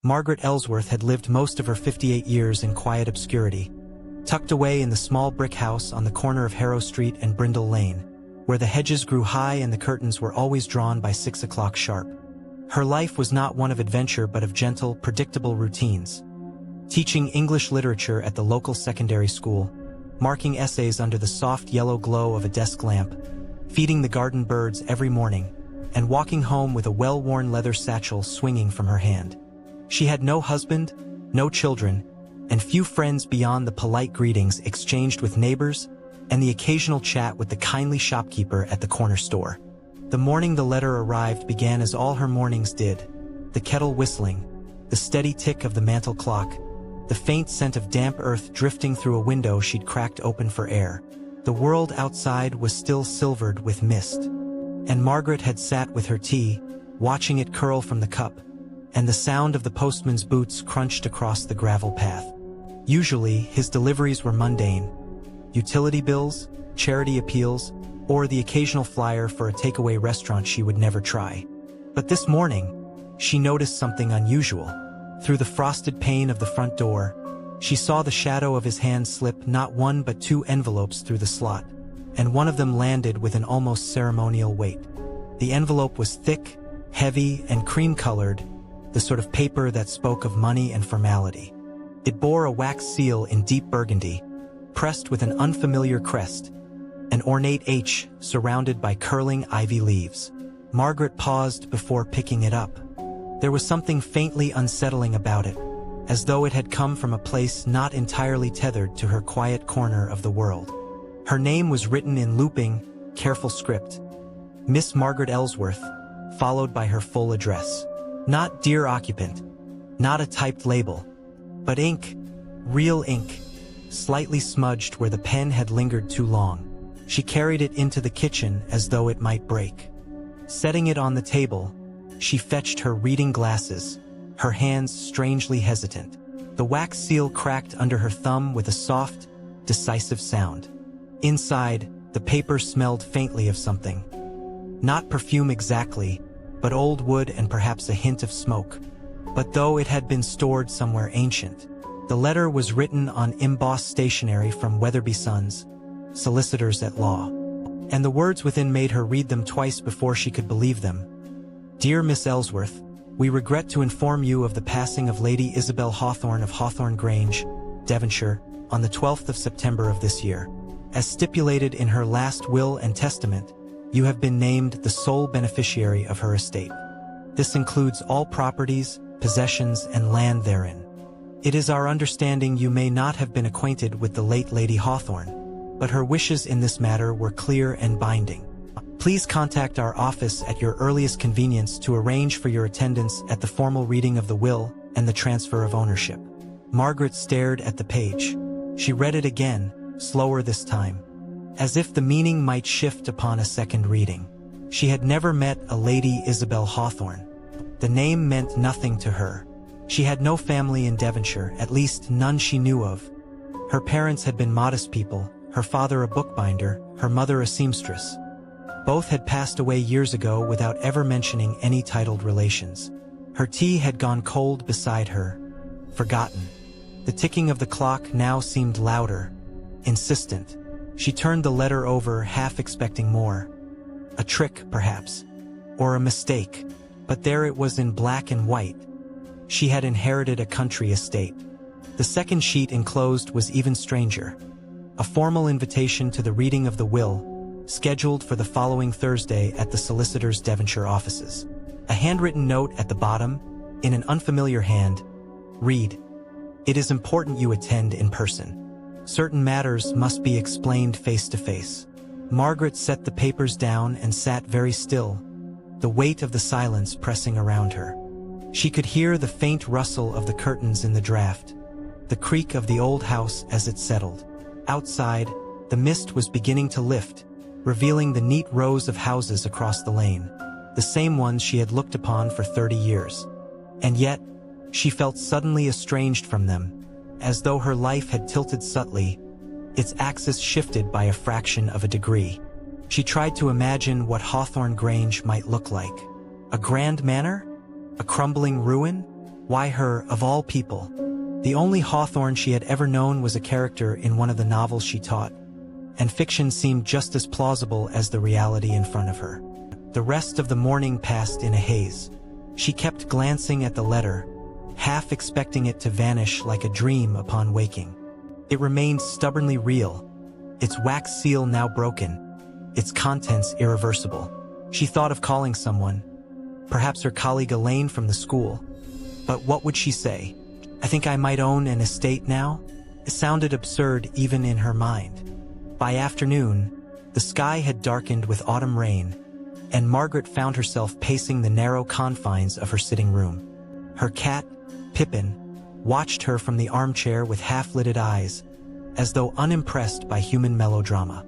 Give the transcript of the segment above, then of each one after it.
Margaret Ellsworth had lived most of her 58 years in quiet obscurity, tucked away in the small brick house on the corner of Harrow Street and Brindle Lane, where the hedges grew high and the curtains were always drawn by 6 o'clock sharp. Her life was not one of adventure but of gentle, predictable routines. Teaching English literature at the local secondary school, marking essays under the soft yellow glow of a desk lamp, feeding the garden birds every morning, and walking home with a well-worn leather satchel swinging from her hand. She had no husband, no children, and few friends beyond the polite greetings exchanged with neighbors and the occasional chat with the kindly shopkeeper at the corner store. The morning the letter arrived began as all her mornings did, the kettle whistling, the steady tick of the mantel clock, the faint scent of damp earth drifting through a window she'd cracked open for air. The world outside was still silvered with mist, and Margaret had sat with her tea, watching it curl from the cup, and the sound of the postman's boots crunched across the gravel path. Usually, his deliveries were mundane: utility bills, charity appeals, or the occasional flyer for a takeaway restaurant she would never try. But this morning, she noticed something unusual. Through the frosted pane of the front door, she saw the shadow of his hand slip not one but 2 envelopes through the slot, and one of them landed with an almost ceremonial weight. The envelope was thick, heavy, and cream-colored, the sort of paper that spoke of money and formality. It bore a wax seal in deep burgundy, pressed with an unfamiliar crest, an ornate H surrounded by curling ivy leaves. Margaret paused before picking it up. There was something faintly unsettling about it, as though it had come from a place not entirely tethered to her quiet corner of the world. Her name was written in looping, careful script: Miss Margaret Ellsworth, followed by her full address. Not dear occupant, not a typed label, but ink, real ink, slightly smudged where the pen had lingered too long. She carried it into the kitchen as though it might break. Setting it on the table, she fetched her reading glasses, her hands strangely hesitant. The wax seal cracked under her thumb with a soft, decisive sound. Inside, the paper smelled faintly of something. Not perfume exactly, but old wood and perhaps a hint of smoke. But though it had been stored somewhere ancient, the letter was written on embossed stationery from Weatherby Sons, solicitors at law. And the words within made her read them twice before she could believe them. Dear Miss Ellsworth, we regret to inform you of the passing of Lady Isabel Hawthorne of Hawthorne Grange, Devonshire, on the 12th of September of this year. As stipulated in her last will and testament, you have been named the sole beneficiary of her estate. This includes all properties, possessions, and land therein. It is our understanding you may not have been acquainted with the late Lady Hawthorne, but her wishes in this matter were clear and binding. Please contact our office at your earliest convenience to arrange for your attendance at the formal reading of the will and the transfer of ownership. Margaret stared at the page. She read it again, slower this time, as if the meaning might shift upon a second reading. She had never met a Lady Isabel Hawthorne. The name meant nothing to her. She had no family in Devonshire, at least none she knew of. Her parents had been modest people, her father a bookbinder, her mother a seamstress. Both had passed away years ago without ever mentioning any titled relations. Her tea had gone cold beside her, forgotten. The ticking of the clock now seemed louder, insistent. She turned the letter over, half expecting more. A trick, perhaps, or a mistake. But there it was in black and white. She had inherited a country estate. The second sheet enclosed was even stranger. A formal invitation to the reading of the will, scheduled for the following Thursday at the solicitor's Devonshire offices. A handwritten note at the bottom, in an unfamiliar hand, read: It is important you attend in person. Certain matters must be explained face to face. Margaret set the papers down and sat very still, the weight of the silence pressing around her. She could hear the faint rustle of the curtains in the draft, the creak of the old house as it settled. Outside, the mist was beginning to lift, revealing the neat rows of houses across the lane, the same ones she had looked upon for 30 years. And yet, she felt suddenly estranged from them, as though her life had tilted subtly, its axis shifted by a fraction of a degree. She tried to imagine what Hawthorne Grange might look like. A grand manor? A crumbling ruin? Why her, of all people? The only Hawthorne she had ever known was a character in one of the novels she taught, and fiction seemed just as plausible as the reality in front of her. The rest of the morning passed in a haze. She kept glancing at the letter, half expecting it to vanish like a dream upon waking. It remained stubbornly real, its wax seal now broken, its contents irreversible. She thought of calling someone, perhaps her colleague Elaine from the school. But what would she say? I think I might own an estate now? It sounded absurd even in her mind. By afternoon, the sky had darkened with autumn rain, and Margaret found herself pacing the narrow confines of her sitting room. Her cat, Pippin, watched her from the armchair with half-lidded eyes, as though unimpressed by human melodrama.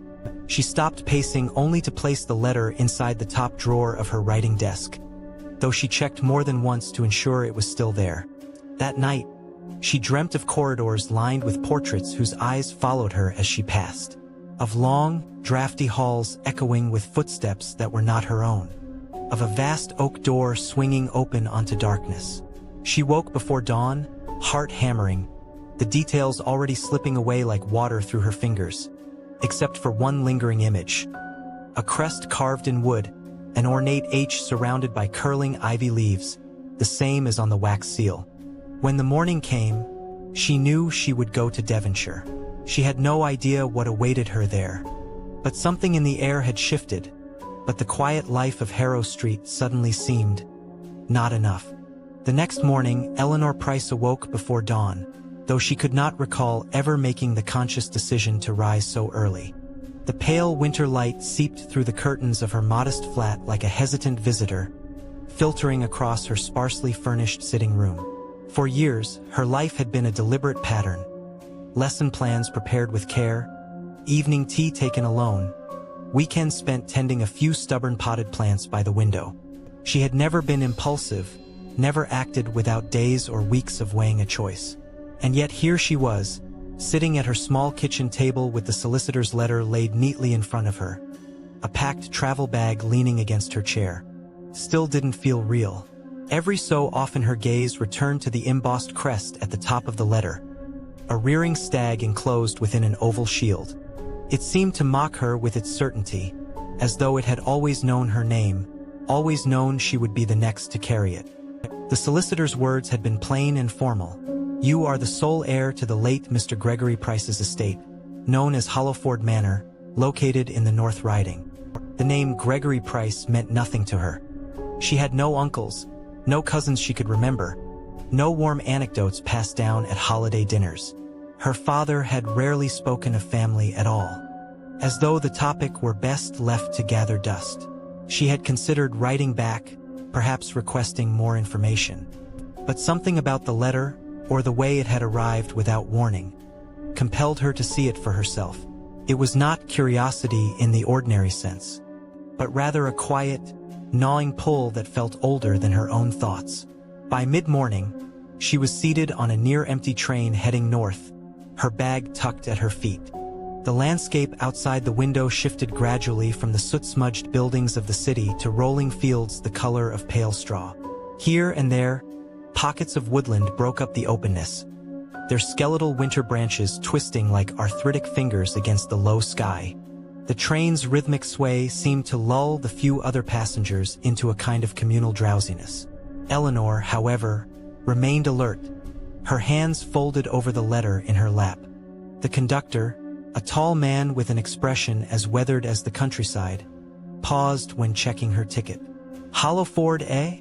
She stopped pacing only to place the letter inside the top drawer of her writing desk, though she checked more than once to ensure it was still there. That night, she dreamt of corridors lined with portraits whose eyes followed her as she passed, of long, drafty halls echoing with footsteps that were not her own, of a vast oak door swinging open onto darkness. She woke before dawn, heart hammering, the details already slipping away like water through her fingers, except for one lingering image. A crest carved in wood, an ornate H surrounded by curling ivy leaves, the same as on the wax seal. When the morning came, she knew she would go to Devonshire. She had no idea what awaited her there. But something in the air had shifted, but the quiet life of Harrow Street suddenly seemed not enough. The next morning, Eleanor Price awoke before dawn, though she could not recall ever making the conscious decision to rise so early. The pale winter light seeped through the curtains of her modest flat like a hesitant visitor, filtering across her sparsely furnished sitting room. For years, her life had been a deliberate pattern. Lesson plans prepared with care, evening tea taken alone, weekends spent tending a few stubborn potted plants by the window. She had never been impulsive, never acted without days or weeks of weighing a choice. And yet here she was, sitting at her small kitchen table with the solicitor's letter laid neatly in front of her, a packed travel bag leaning against her chair. Still didn't feel real. Every so often her gaze returned to the embossed crest at the top of the letter, a rearing stag enclosed within an oval shield. It seemed to mock her with its certainty, as though it had always known her name, always known she would be the next to carry it. The solicitor's words had been plain and formal. You are the sole heir to the late Mr. Gregory Price's estate, known as Hollowford Manor, located in the North Riding. The name Gregory Price meant nothing to her. She had no uncles, no cousins she could remember, no warm anecdotes passed down at holiday dinners. Her father had rarely spoken of family at all, as though the topic were best left to gather dust. She had considered writing back, perhaps requesting more information. But something about the letter, or the way it had arrived without warning, compelled her to see it for herself. It was not curiosity in the ordinary sense, but rather a quiet, gnawing pull that felt older than her own thoughts. By mid-morning, she was seated on a near-empty train heading north, her bag tucked at her feet. The landscape outside the window shifted gradually from the soot-smudged buildings of the city to rolling fields the color of pale straw. Here and there, pockets of woodland broke up the openness, their skeletal winter branches twisting like arthritic fingers against the low sky. The train's rhythmic sway seemed to lull the few other passengers into a kind of communal drowsiness. Eleanor, however, remained alert, her hands folded over the letter in her lap. The conductor, a tall man with an expression as weathered as the countryside, paused when checking her ticket. Hollowford, eh?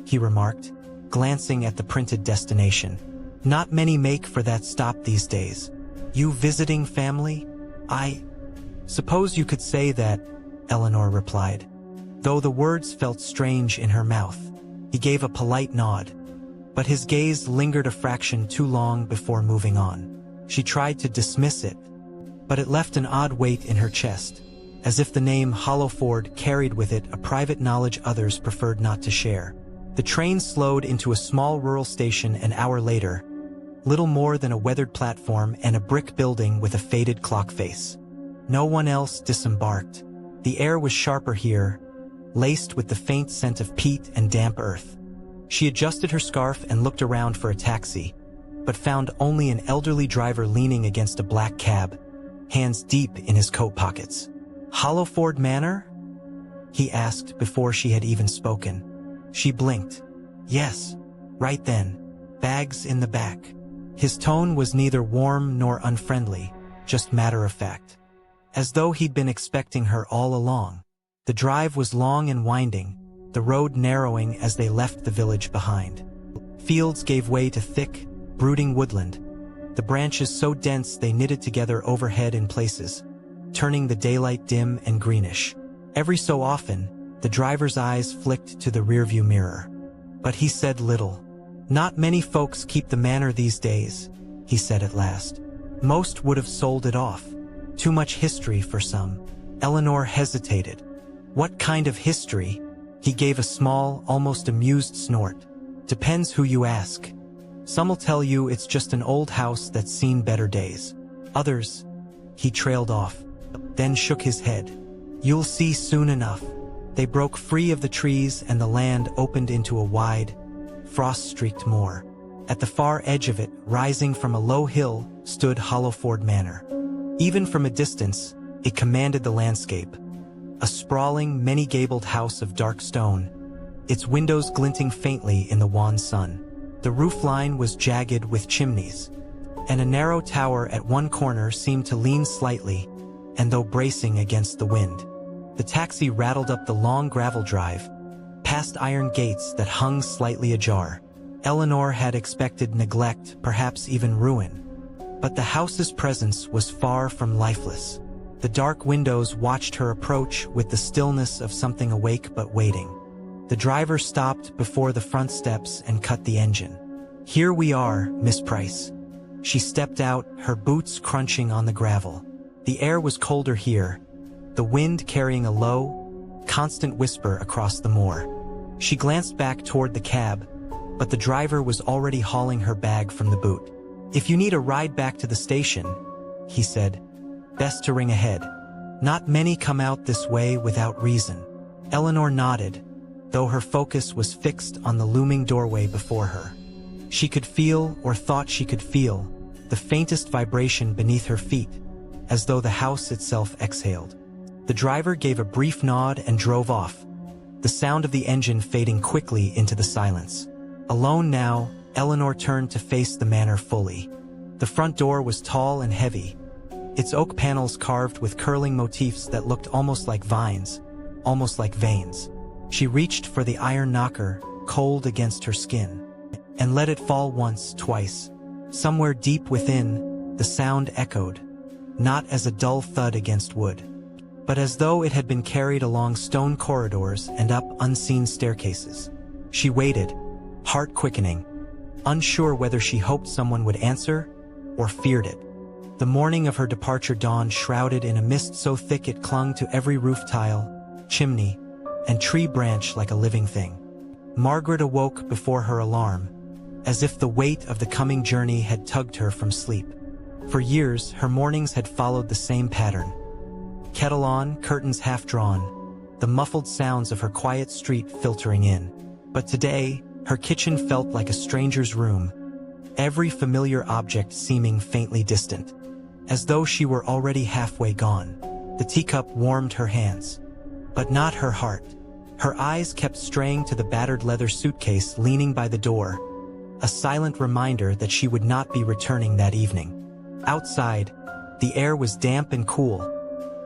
He remarked, glancing at the printed destination. Not many make for that stop these days. You visiting family? I suppose you could say that, Eleanor replied, though the words felt strange in her mouth. He gave a polite nod, but his gaze lingered a fraction too long before moving on. She tried to dismiss it, but it left an odd weight in her chest, as if the name Hollowford carried with it a private knowledge others preferred not to share. The train slowed into a small rural station an hour later, little more than a weathered platform and a brick building with a faded clock face. No one else disembarked. The air was sharper here, laced with the faint scent of peat and damp earth. She adjusted her scarf and looked around for a taxi, but found only an elderly driver leaning against a black cab, hands deep in his coat pockets. "Hollowford Manor?" he asked before she had even spoken. She blinked. "Yes, right then. Bags in the back." His tone was neither warm nor unfriendly, just matter-of-fact, as though he'd been expecting her all along. The drive was long and winding, the road narrowing as they left the village behind. Fields gave way to thick, brooding woodland, the branches so dense they knitted together overhead in places, turning the daylight dim and greenish. Every so often, the driver's eyes flicked to the rearview mirror. But he said little. "Not many folks keep the manor these days," he said at last. "Most would have sold it off. Too much history for some." Eleanor hesitated. "What kind of history?" He gave a small, almost amused snort. "Depends who you ask. Some'll tell you it's just an old house that's seen better days. Others—" He trailed off, then shook his head. "You'll see soon enough." They broke free of the trees and the land opened into a wide, frost-streaked moor. At the far edge of it, rising from a low hill, stood Hollowford Manor. Even from a distance, it commanded the landscape. A sprawling, many-gabled house of dark stone, its windows glinting faintly in the wan sun. The roofline was jagged with chimneys, and a narrow tower at one corner seemed to lean slightly, and though bracing against the wind. The taxi rattled up the long gravel drive, past iron gates that hung slightly ajar. Eleanor had expected neglect, perhaps even ruin. But the house's presence was far from lifeless. The dark windows watched her approach with the stillness of something awake but waiting. The driver stopped before the front steps and cut the engine. "Here we are, Miss Price." She stepped out, her boots crunching on the gravel. The air was colder here, the wind carrying a low, constant whisper across the moor. She glanced back toward the cab, but the driver was already hauling her bag from the boot. "If you need a ride back to the station," he said, "best to ring ahead. Not many come out this way without reason." Eleanor nodded, though her focus was fixed on the looming doorway before her. She could feel, or thought she could feel, the faintest vibration beneath her feet, as though the house itself exhaled. The driver gave a brief nod and drove off, the sound of the engine fading quickly into the silence. Alone now, Eleanor turned to face the manor fully. The front door was tall and heavy, its oak panels carved with curling motifs that looked almost like vines, almost like veins. She reached for the iron knocker, cold against her skin, and let it fall once, twice. Somewhere deep within, the sound echoed, not as a dull thud against wood, but as though it had been carried along stone corridors and up unseen staircases. She waited, heart quickening, unsure whether she hoped someone would answer or feared it. The morning of her departure dawned shrouded in a mist so thick it clung to every roof tile, chimney, and tree branch like a living thing. Margaret awoke before her alarm, as if the weight of the coming journey had tugged her from sleep. For years, her mornings had followed the same pattern. Kettle on, curtains half drawn, the muffled sounds of her quiet street filtering in. But today, her kitchen felt like a stranger's room, every familiar object seeming faintly distant, as though she were already halfway gone. The teacup warmed her hands, but not her heart. Her eyes kept straying to the battered leather suitcase leaning by the door, a silent reminder that she would not be returning that evening. Outside, the air was damp and cool,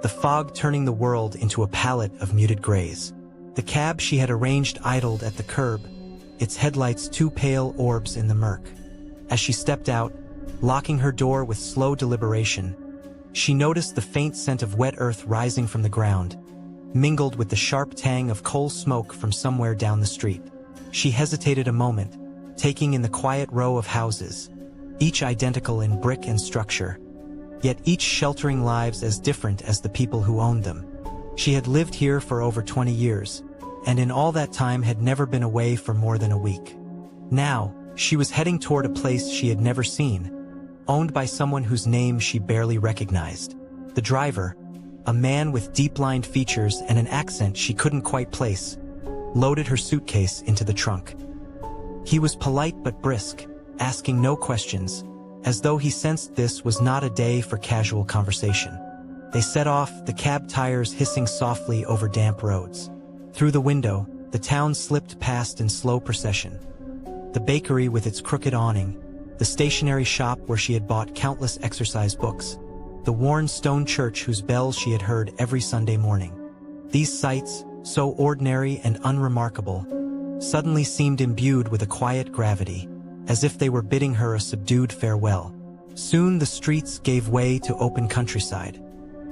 the fog turning the world into a palette of muted grays. The cab she had arranged idled at the curb, its headlights two pale orbs in the murk. As she stepped out, locking her door with slow deliberation, she noticed the faint scent of wet earth rising from the ground, mingled with the sharp tang of coal smoke from somewhere down the street. She hesitated a moment, taking in the quiet row of houses, each identical in brick and structure, yet each sheltering lives as different as the people who owned them. She had lived here for over 20 years, and in all that time had never been away for more than a week. Now, she was heading toward a place she had never seen, owned by someone whose name she barely recognized. The driver, a man with deep-lined features and an accent she couldn't quite place, loaded her suitcase into the trunk. He was polite but brisk, asking no questions, as though he sensed this was not a day for casual conversation. They set off, the cab tires hissing softly over damp roads. Through the window, the town slipped past in slow procession. The bakery with its crooked awning, the stationery shop where she had bought countless exercise books, the worn stone church whose bells she had heard every Sunday morning. These sights, so ordinary and unremarkable, suddenly seemed imbued with a quiet gravity, as if they were bidding her a subdued farewell. Soon the streets gave way to open countryside,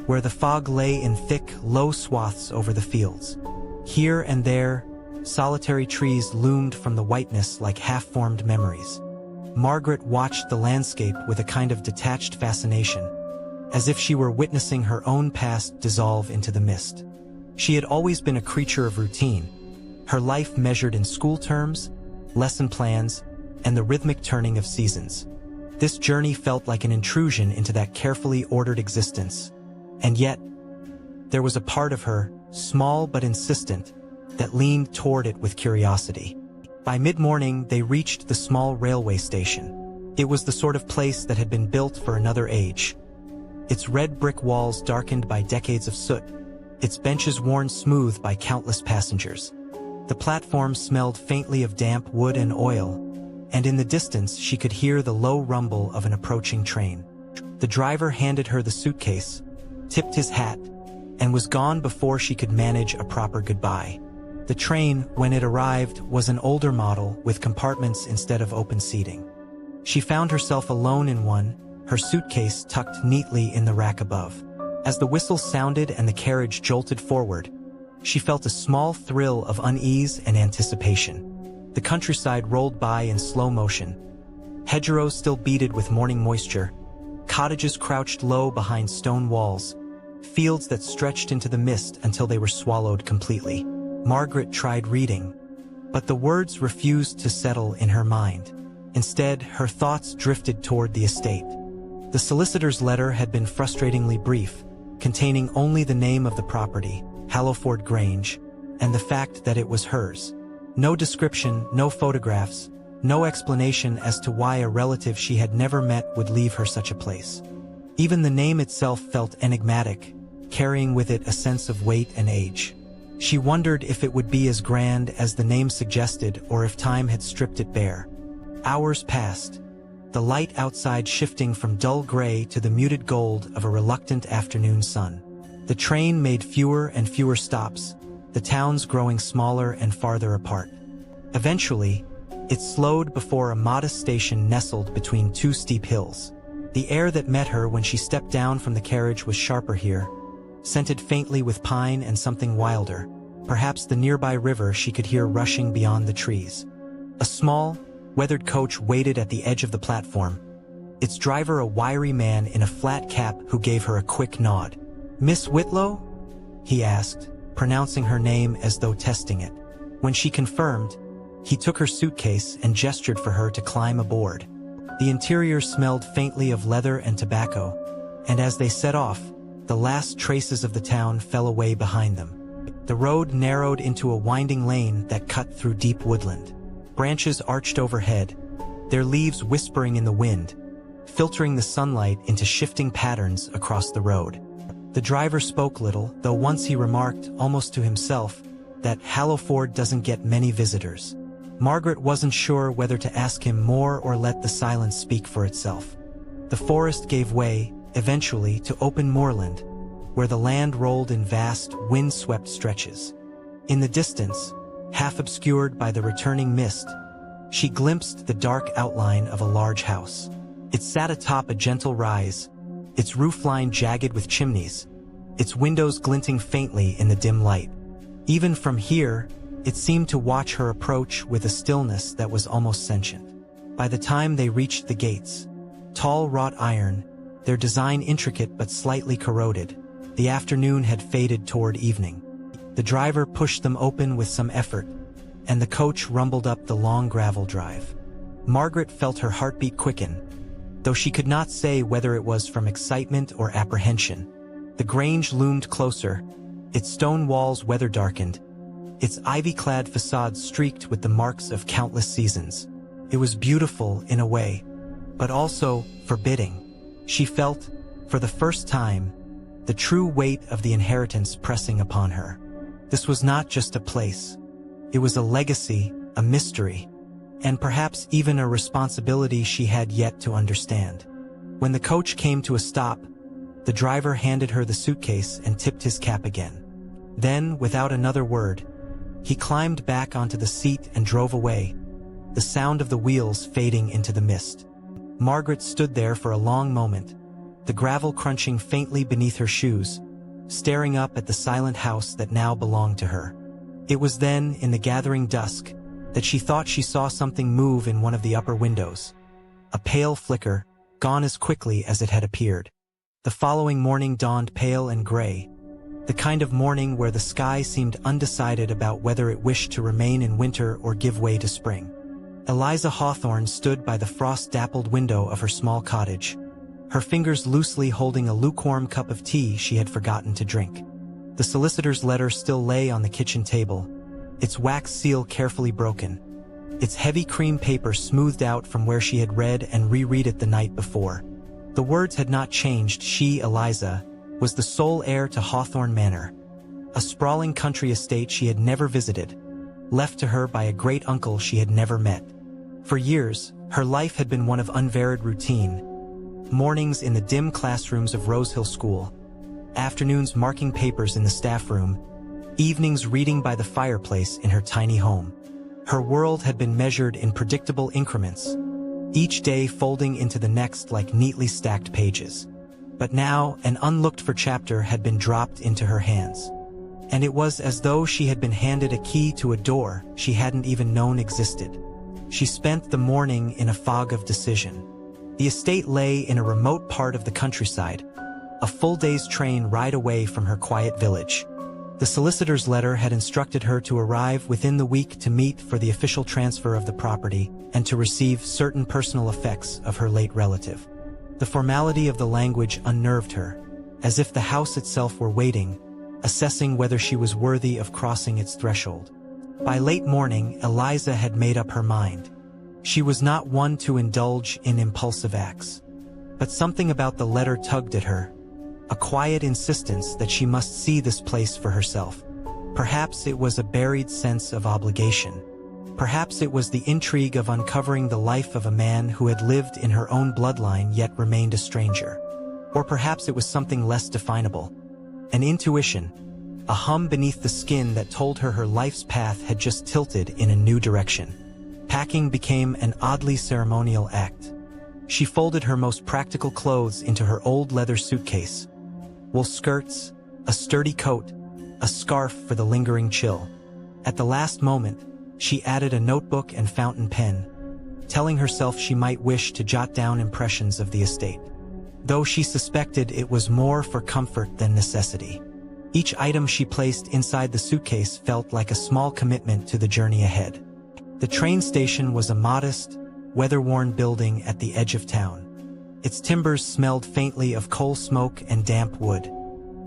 where the fog lay in thick, low swaths over the fields. Here and there, solitary trees loomed from the whiteness like half-formed memories. Margaret watched the landscape with a kind of detached fascination, as if she were witnessing her own past dissolve into the mist. She had always been a creature of routine, her life measured in school terms, lesson plans, and the rhythmic turning of seasons. This journey felt like an intrusion into that carefully ordered existence. And yet, there was a part of her, small but insistent, that leaned toward it with curiosity. By mid-morning, they reached the small railway station. It was the sort of place that had been built for another age. Its red brick walls darkened by decades of soot, its benches worn smooth by countless passengers. The platform smelled faintly of damp wood and oil, and in the distance she could hear the low rumble of an approaching train. The driver handed her the suitcase, tipped his hat, and was gone before she could manage a proper goodbye. The train, when it arrived, was an older model with compartments instead of open seating. She found herself alone in one, her suitcase tucked neatly in the rack above. As the whistle sounded and the carriage jolted forward, she felt a small thrill of unease and anticipation. The countryside rolled by in slow motion. Hedgerows still beaded with morning moisture, cottages crouched low behind stone walls, fields that stretched into the mist until they were swallowed completely. Margaret tried reading, but the words refused to settle in her mind. Instead, her thoughts drifted toward the estate. The solicitor's letter had been frustratingly brief, containing only the name of the property, Hallowford Grange, and the fact that it was hers. No description, no photographs, no explanation as to why a relative she had never met would leave her such a place. Even the name itself felt enigmatic, carrying with it a sense of weight and age. She wondered if it would be as grand as the name suggested or if time had stripped it bare. Hours passed, the light outside shifting from dull gray to the muted gold of a reluctant afternoon sun. The train made fewer and fewer stops, the towns growing smaller and farther apart. Eventually, it slowed before a modest station nestled between two steep hills. The air that met her when she stepped down from the carriage was sharper here, scented faintly with pine and something wilder, perhaps the nearby river she could hear rushing beyond the trees. A small, weathered coach waited at the edge of the platform, its driver a wiry man in a flat cap who gave her a quick nod. "Miss Whitlow?" he asked, pronouncing her name as though testing it. When she confirmed, he took her suitcase and gestured for her to climb aboard. The interior smelled faintly of leather and tobacco, and as they set off, the last traces of the town fell away behind them. The road narrowed into a winding lane that cut through deep woodland. Branches arched overhead, their leaves whispering in the wind, filtering the sunlight into shifting patterns across the road. The driver spoke little, though once he remarked, almost to himself, that Hallowford doesn't get many visitors. Margaret wasn't sure whether to ask him more or let the silence speak for itself. The forest gave way, eventually, to open moorland, where the land rolled in vast, wind-swept stretches. In the distance, half obscured by the returning mist, she glimpsed the dark outline of a large house. It sat atop a gentle rise, its roofline jagged with chimneys, its windows glinting faintly in the dim light. Even from here, it seemed to watch her approach with a stillness that was almost sentient. By the time they reached the gates, tall wrought iron, their design intricate but slightly corroded, the afternoon had faded toward evening. The driver pushed them open with some effort, and the coach rumbled up the long gravel drive. Margaret felt her heartbeat quicken, though she could not say whether it was from excitement or apprehension. The Grange loomed closer, its stone walls weather-darkened, its ivy-clad facade streaked with the marks of countless seasons. It was beautiful in a way, but also forbidding. She felt, for the first time, the true weight of the inheritance pressing upon her. This was not just a place. It was a legacy, a mystery, and perhaps even a responsibility she had yet to understand. When the coach came to a stop, the driver handed her the suitcase and tipped his cap again. Then, without another word, he climbed back onto the seat and drove away, the sound of the wheels fading into the mist. Margaret stood there for a long moment, the gravel crunching faintly beneath her shoes, staring up at the silent house that now belonged to her. It was then, in the gathering dusk, that she thought she saw something move in one of the upper windows. A pale flicker, gone as quickly as it had appeared. The following morning dawned pale and gray, the kind of morning where the sky seemed undecided about whether it wished to remain in winter or give way to spring. Eliza Hawthorne stood by the frost-dappled window of her small cottage, her fingers loosely holding a lukewarm cup of tea she had forgotten to drink. The solicitor's letter still lay on the kitchen table, its wax seal carefully broken, its heavy cream paper smoothed out from where she had read and reread it the night before. The words had not changed. She, Eliza, was the sole heir to Hawthorne Manor, a sprawling country estate she had never visited, left to her by a great-uncle she had never met. For years, her life had been one of unvaried routine, mornings in the dim classrooms of Rosehill School, afternoons marking papers in the staff room, evenings reading by the fireplace in her tiny home. Her world had been measured in predictable increments, each day folding into the next like neatly stacked pages. But now, an unlooked-for chapter had been dropped into her hands. And it was as though she had been handed a key to a door she hadn't even known existed. She spent the morning in a fog of decision. The estate lay in a remote part of the countryside, a full day's train ride away from her quiet village. The solicitor's letter had instructed her to arrive within the week to meet for the official transfer of the property and to receive certain personal effects of her late relative. The formality of the language unnerved her, as if the house itself were waiting, assessing whether she was worthy of crossing its threshold. By late morning, Eliza had made up her mind. She was not one to indulge in impulsive acts. But something about the letter tugged at her, a quiet insistence that she must see this place for herself. Perhaps it was a buried sense of obligation. Perhaps it was the intrigue of uncovering the life of a man who had lived in her own bloodline yet remained a stranger. Or perhaps it was something less definable. An intuition, a hum beneath the skin that told her life's path had just tilted in a new direction. Packing became an oddly ceremonial act. She folded her most practical clothes into her old leather suitcase. Wool skirts, a sturdy coat, a scarf for the lingering chill. At the last moment, she added a notebook and fountain pen, telling herself she might wish to jot down impressions of the estate, though she suspected it was more for comfort than necessity. Each item she placed inside the suitcase felt like a small commitment to the journey ahead. The train station was a modest, weather-worn building at the edge of town. Its timbers smelled faintly of coal smoke and damp wood,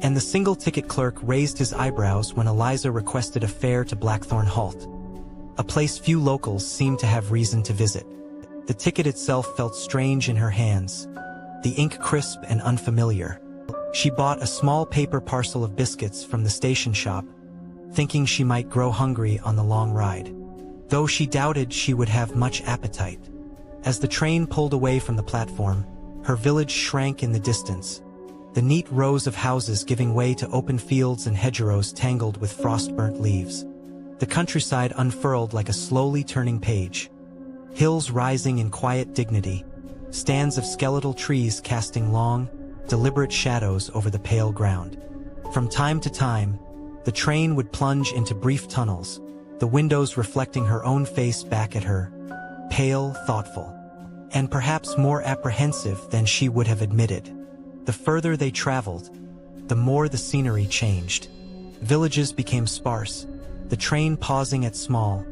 and the single-ticket clerk raised his eyebrows when Eliza requested a fare to Blackthorn Halt, a place few locals seemed to have reason to visit. The ticket itself felt strange in her hands, the ink crisp and unfamiliar. She bought a small paper parcel of biscuits from the station shop, thinking she might grow hungry on the long ride, though she doubted she would have much appetite. As the train pulled away from the platform, her village shrank in the distance, the neat rows of houses giving way to open fields and hedgerows tangled with frost-burnt leaves. The countryside unfurled like a slowly turning page, hills rising in quiet dignity, stands of skeletal trees casting long, deliberate shadows over the pale ground. From time to time, the train would plunge into brief tunnels, the windows reflecting her own face back at her, pale, thoughtful, and perhaps more apprehensive than she would have admitted. The further they traveled, the more the scenery changed. Villages became sparse, the train pausing at small,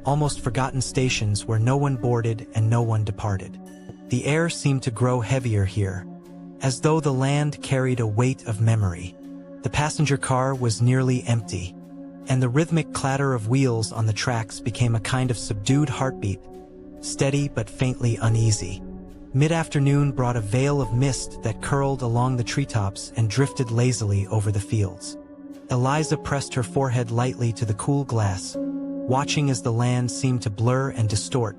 almost forgotten stations where no one boarded and no one departed. The air seemed to grow heavier here, as though the land carried a weight of memory. The passenger car was nearly empty. and the rhythmic clatter of wheels on the tracks became a kind of subdued heartbeat, steady but faintly uneasy. Mid-afternoon brought a veil of mist that curled along the treetops and drifted lazily over the fields. Eliza pressed her forehead lightly to the cool glass, watching as the land seemed to blur and distort,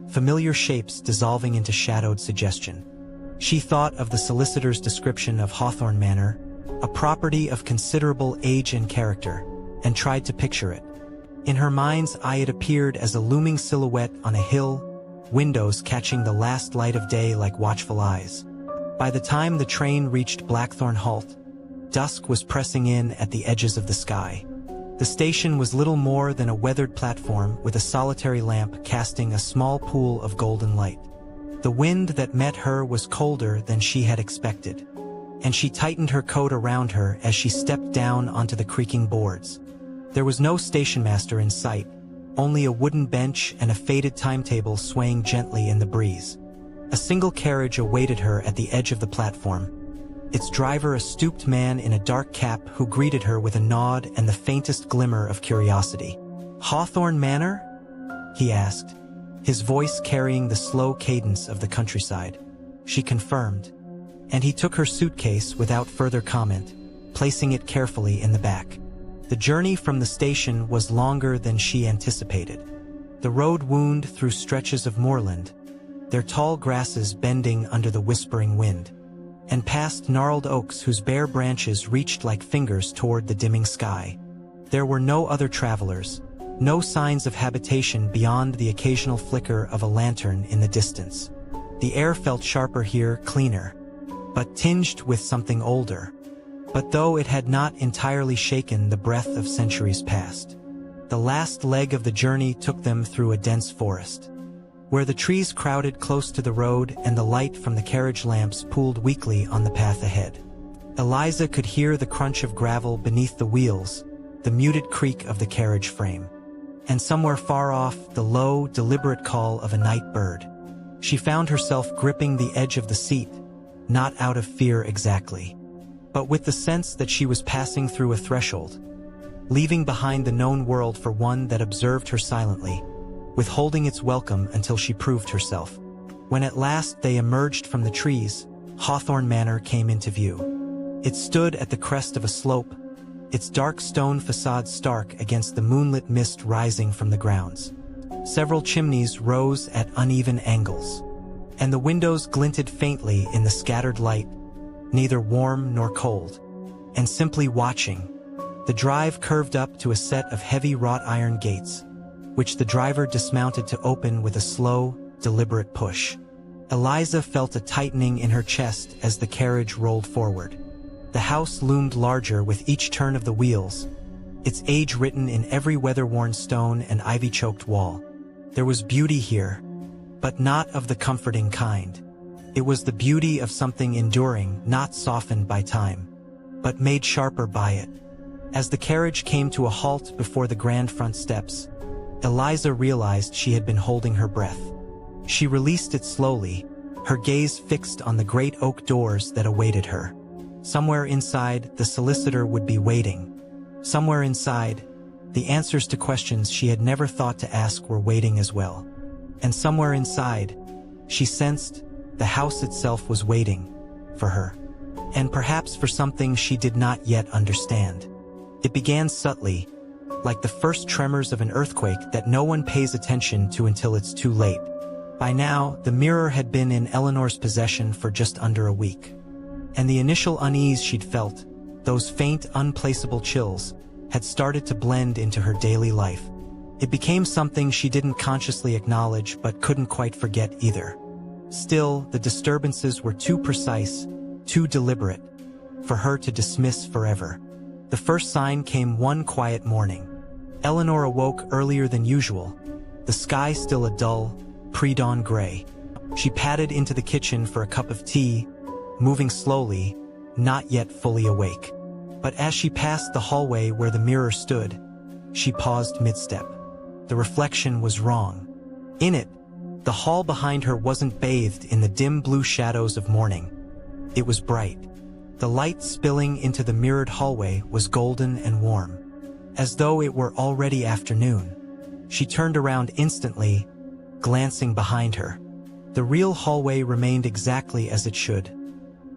familiar shapes dissolving into shadowed suggestion. She thought of the solicitor's description of Hawthorne Manor, a property of considerable age and character, and tried to picture it. In her mind's eye it appeared as a looming silhouette on a hill, windows catching the last light of day like watchful eyes. By the time the train reached Blackthorn Halt, dusk was pressing in at the edges of the sky. The station was little more than a weathered platform with a solitary lamp casting a small pool of golden light. The wind that met her was colder than she had expected, and she tightened her coat around her as she stepped down onto the creaking boards. There was no stationmaster in sight, only a wooden bench and a faded timetable swaying gently in the breeze. A single carriage awaited her at the edge of the platform, its driver a stooped man in a dark cap who greeted her with a nod and the faintest glimmer of curiosity. "Hawthorne Manor?" he asked, his voice carrying the slow cadence of the countryside. She confirmed, and he took her suitcase without further comment, placing it carefully in the back. The journey from the station was longer than she anticipated. The road wound through stretches of moorland, their tall grasses bending under the whispering wind, and past gnarled oaks whose bare branches reached like fingers toward the dimming sky. There were no other travelers, no signs of habitation beyond the occasional flicker of a lantern in the distance. The air felt sharper here, cleaner, but tinged with something older. But though it had not entirely shaken the breath of centuries past, the last leg of the journey took them through a dense forest, where the trees crowded close to the road and the light from the carriage lamps pooled weakly on the path ahead. Eliza could hear the crunch of gravel beneath the wheels, the muted creak of the carriage frame, and somewhere far off the low, deliberate call of a night bird. She found herself gripping the edge of the seat, not out of fear exactly, but with the sense that she was passing through a threshold, leaving behind the known world for one that observed her silently, withholding its welcome until she proved herself. When at last they emerged from the trees, Hawthorne Manor came into view. It stood at the crest of a slope, its dark stone facade stark against the moonlit mist rising from the grounds. Several chimneys rose at uneven angles, and the windows glinted faintly in the scattered light, neither warm nor cold. And simply watching, the drive curved up to a set of heavy wrought iron gates, which the driver dismounted to open with a slow, deliberate push. Eliza felt a tightening in her chest as the carriage rolled forward. The house loomed larger with each turn of the wheels, its age written in every weather-worn stone and ivy-choked wall. There was beauty here, but not of the comforting kind. It was the beauty of something enduring, not softened by time, but made sharper by it. As the carriage came to a halt before the grand front steps, Eliza realized she had been holding her breath. She released it slowly, her gaze fixed on the great oak doors that awaited her. Somewhere inside, the solicitor would be waiting. Somewhere inside, the answers to questions she had never thought to ask were waiting as well. And somewhere inside, she sensed the house itself was waiting for her. And perhaps for something she did not yet understand. It began subtly, like the first tremors of an earthquake that no one pays attention to until it's too late. By now, the mirror had been in Eleanor's possession for just under a week. And the initial unease she'd felt, those faint, unplaceable chills, had started to blend into her daily life. It became something she didn't consciously acknowledge but couldn't quite forget either. Still, the disturbances were too precise, too deliberate, for her to dismiss forever. The first sign came one quiet morning. Eleanor awoke earlier than usual, the sky still a dull, pre-dawn gray. She padded into the kitchen for a cup of tea, moving slowly, not yet fully awake. But as she passed the hallway where the mirror stood, she paused mid-step. The reflection was wrong. In it, the hall behind her wasn't bathed in the dim blue shadows of morning. It was bright. The light spilling into the mirrored hallway was golden and warm. as though it were already afternoon. She turned around instantly, glancing behind her. The real hallway remained exactly as it should.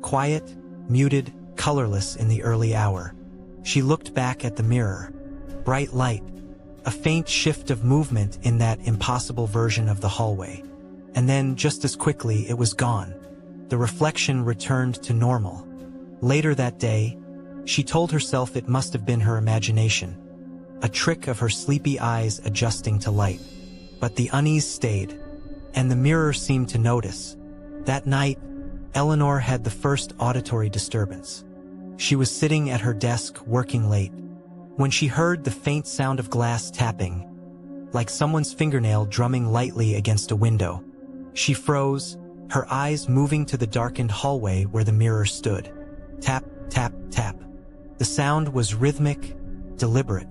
Quiet, muted, colorless in the early hour. She looked back at the mirror. Bright light. A faint shift of movement in that impossible version of the hallway. And then, just as quickly, it was gone. The reflection returned to normal. Later that day, she told herself it must have been her imagination. A trick of her sleepy eyes adjusting to light. But the unease stayed, and the mirror seemed to notice. That night, Eleanor had the first auditory disturbance. She was sitting at her desk working late, when she heard the faint sound of glass tapping, like someone's fingernail drumming lightly against a window. She froze, her eyes moving to the darkened hallway where the mirror stood. Tap, tap, tap. The sound was rhythmic, deliberate,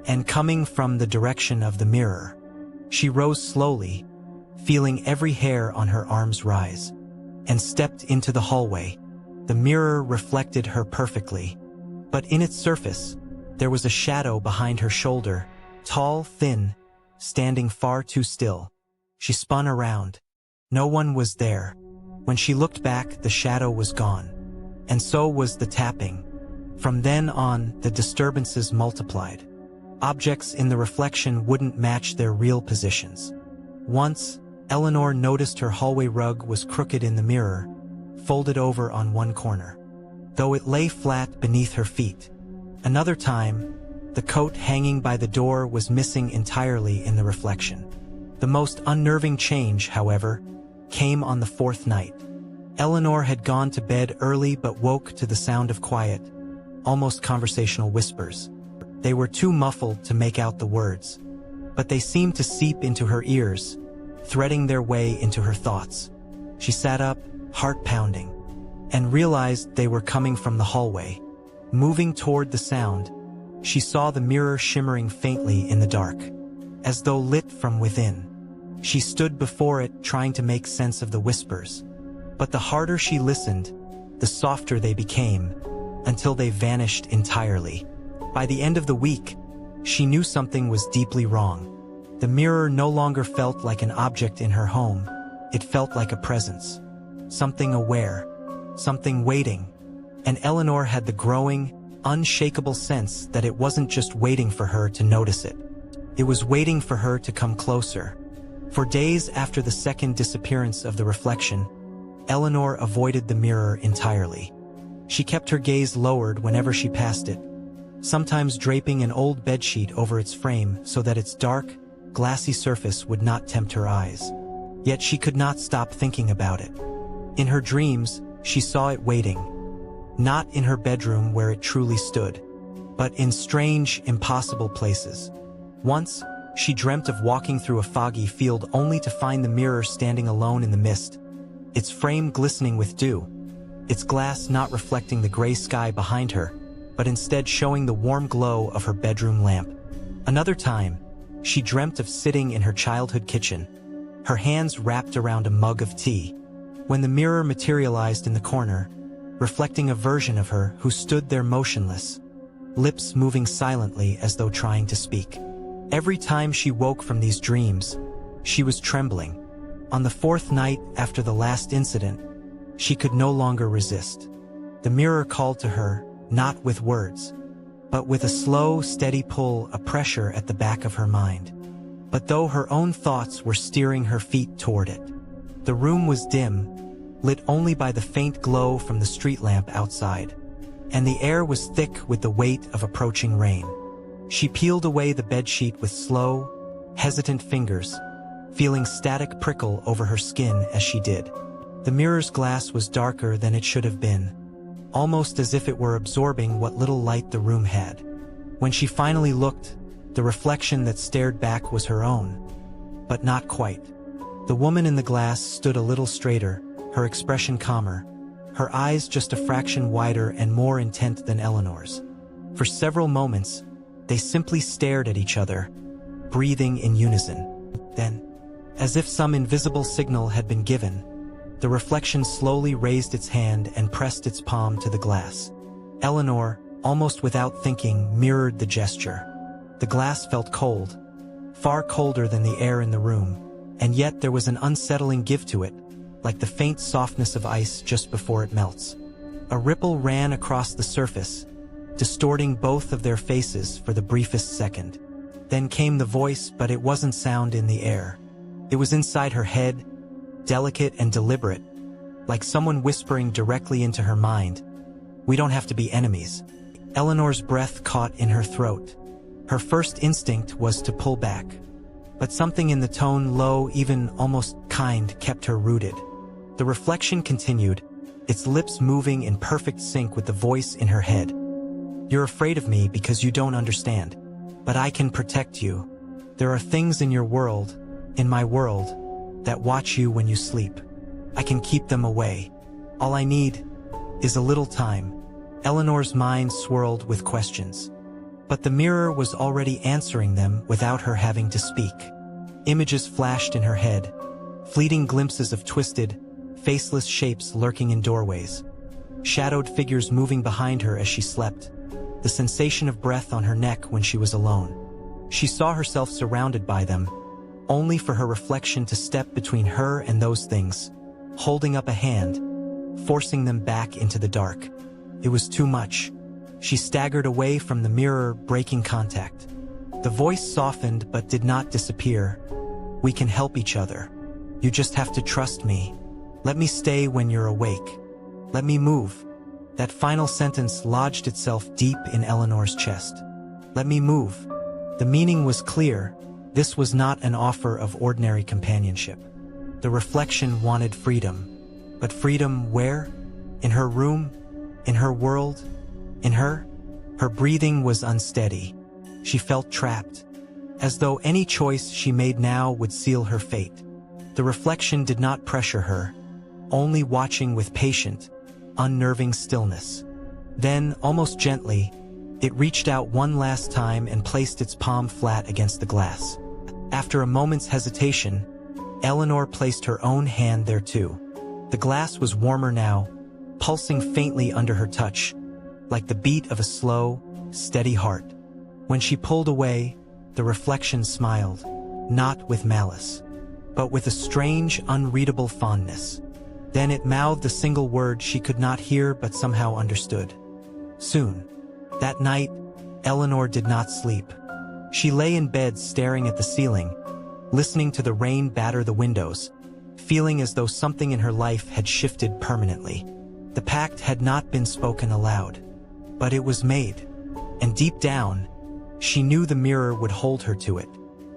and coming from the direction of the mirror. She rose slowly, feeling every hair on her arms rise, and stepped into the hallway. The mirror reflected her perfectly, but in its surface, there was a shadow behind her shoulder, tall, thin, standing far too still. She spun around. No one was there. When she looked back, the shadow was gone. And so was the tapping. From then on, the disturbances multiplied. Objects in the reflection wouldn't match their real positions. Once, Eleanor noticed her hallway rug was crooked in the mirror, folded over on one corner, though it lay flat beneath her feet. Another time, the coat hanging by the door was missing entirely in the reflection. The most unnerving change, however, came on the fourth night. Eleanor had gone to bed early but woke to the sound of quiet, almost conversational whispers. They were too muffled to make out the words, but they seemed to seep into her ears, threading their way into her thoughts. She sat up, heart pounding, and realized they were coming from the hallway. Moving toward the sound, she saw the mirror shimmering faintly in the dark, as though lit from within. She stood before it, trying to make sense of the whispers. But the harder she listened, the softer they became, until they vanished entirely. By the end of the week, she knew something was deeply wrong. The mirror no longer felt like an object in her home. It felt like a presence. Something aware. Something waiting. And Eleanor had the growing, unshakable sense that it wasn't just waiting for her to notice it. It was waiting for her to come closer. For days after the second disappearance of the reflection, Eleanor avoided the mirror entirely. She kept her gaze lowered whenever she passed it, sometimes draping an old bedsheet over its frame so that its dark, glassy surface would not tempt her eyes. Yet she could not stop thinking about it. In her dreams, she saw it waiting, not in her bedroom where it truly stood, but in strange, impossible places. Once, she dreamt of walking through a foggy field only to find the mirror standing alone in the mist, its frame glistening with dew, its glass not reflecting the gray sky behind her, but instead showing the warm glow of her bedroom lamp. Another time, she dreamt of sitting in her childhood kitchen, her hands wrapped around a mug of tea, when the mirror materialized in the corner, reflecting a version of her who stood there motionless, lips moving silently as though trying to speak. Every time she woke from these dreams, she was trembling. On the fourth night after the last incident, she could no longer resist. The mirror called to her, not with words, but with a slow, steady pull, a pressure at the back of her mind. But though her own thoughts were steering her feet toward it, the room was dim, lit only by the faint glow from the street lamp outside, and the air was thick with the weight of approaching rain. She peeled away the bedsheet with slow, hesitant fingers, feeling static prickle over her skin as she did. The mirror's glass was darker than it should have been, almost as if it were absorbing what little light the room had. When she finally looked, the reflection that stared back was her own, but not quite. The woman in the glass stood a little straighter, her expression calmer, her eyes just a fraction wider and more intent than Eleanor's. For several moments, they simply stared at each other, breathing in unison. Then, as if some invisible signal had been given, the reflection slowly raised its hand and pressed its palm to the glass. Eleanor, almost without thinking, mirrored the gesture. The glass felt cold, far colder than the air in the room, and yet there was an unsettling give to it, like the faint softness of ice just before it melts. A ripple ran across the surface, distorting both of their faces for the briefest second. Then came the voice, but it wasn't sound in the air. It was inside her head, delicate and deliberate, like someone whispering directly into her mind. "We don't have to be enemies." Eleanor's breath caught in her throat. Her first instinct was to pull back, but something in the tone, low, even almost kind, kept her rooted. The reflection continued, its lips moving in perfect sync with the voice in her head. "You're afraid of me because you don't understand. But I can protect you. There are things in your world, in my world, that watch you when you sleep. I can keep them away. All I need is a little time." Eleanor's mind swirled with questions, but the mirror was already answering them without her having to speak. Images flashed in her head, fleeting glimpses of twisted, faceless shapes lurking in doorways, shadowed figures moving behind her as she slept, the sensation of breath on her neck when she was alone. She saw herself surrounded by them, only for her reflection to step between her and those things, holding up a hand, forcing them back into the dark. It was too much. She staggered away from the mirror, breaking contact. The voice softened but did not disappear. "We can help each other. You just have to trust me. Let me stay when you're awake. Let me move." That final sentence lodged itself deep in Eleanor's chest. "Let me move." The meaning was clear. This was not an offer of ordinary companionship. The reflection wanted freedom. But freedom where? In her room? In her world? In her? Her breathing was unsteady. She felt trapped, as though any choice she made now would seal her fate. The reflection did not pressure her, only watching with patient, unnerving stillness. Then, almost gently, it reached out one last time and placed its palm flat against the glass. After a moment's hesitation, Eleanor placed her own hand there too. The glass was warmer now, pulsing faintly under her touch, like the beat of a slow, steady heart. When she pulled away, the reflection smiled, not with malice, but with a strange, unreadable fondness. Then it mouthed a single word she could not hear but somehow understood. "Soon." That night, Eleanor did not sleep. She lay in bed staring at the ceiling, listening to the rain batter the windows, feeling as though something in her life had shifted permanently. The pact had not been spoken aloud, but it was made, and deep down, she knew the mirror would hold her to it.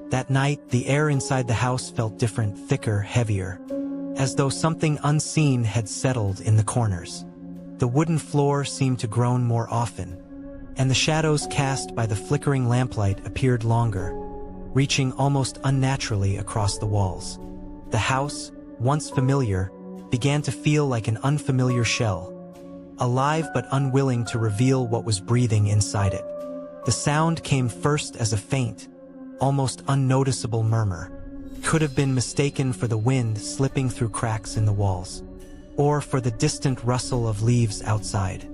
That night, the air inside the house felt different, thicker, heavier, as though something unseen had settled in the corners. The wooden floor seemed to groan more often, and the shadows cast by the flickering lamplight appeared longer, reaching almost unnaturally across the walls. The house, once familiar, began to feel like an unfamiliar shell, alive but unwilling to reveal what was breathing inside it. The sound came first as a faint, almost unnoticeable murmur. Could have been mistaken for the wind slipping through cracks in the walls, or for the distant rustle of leaves outside.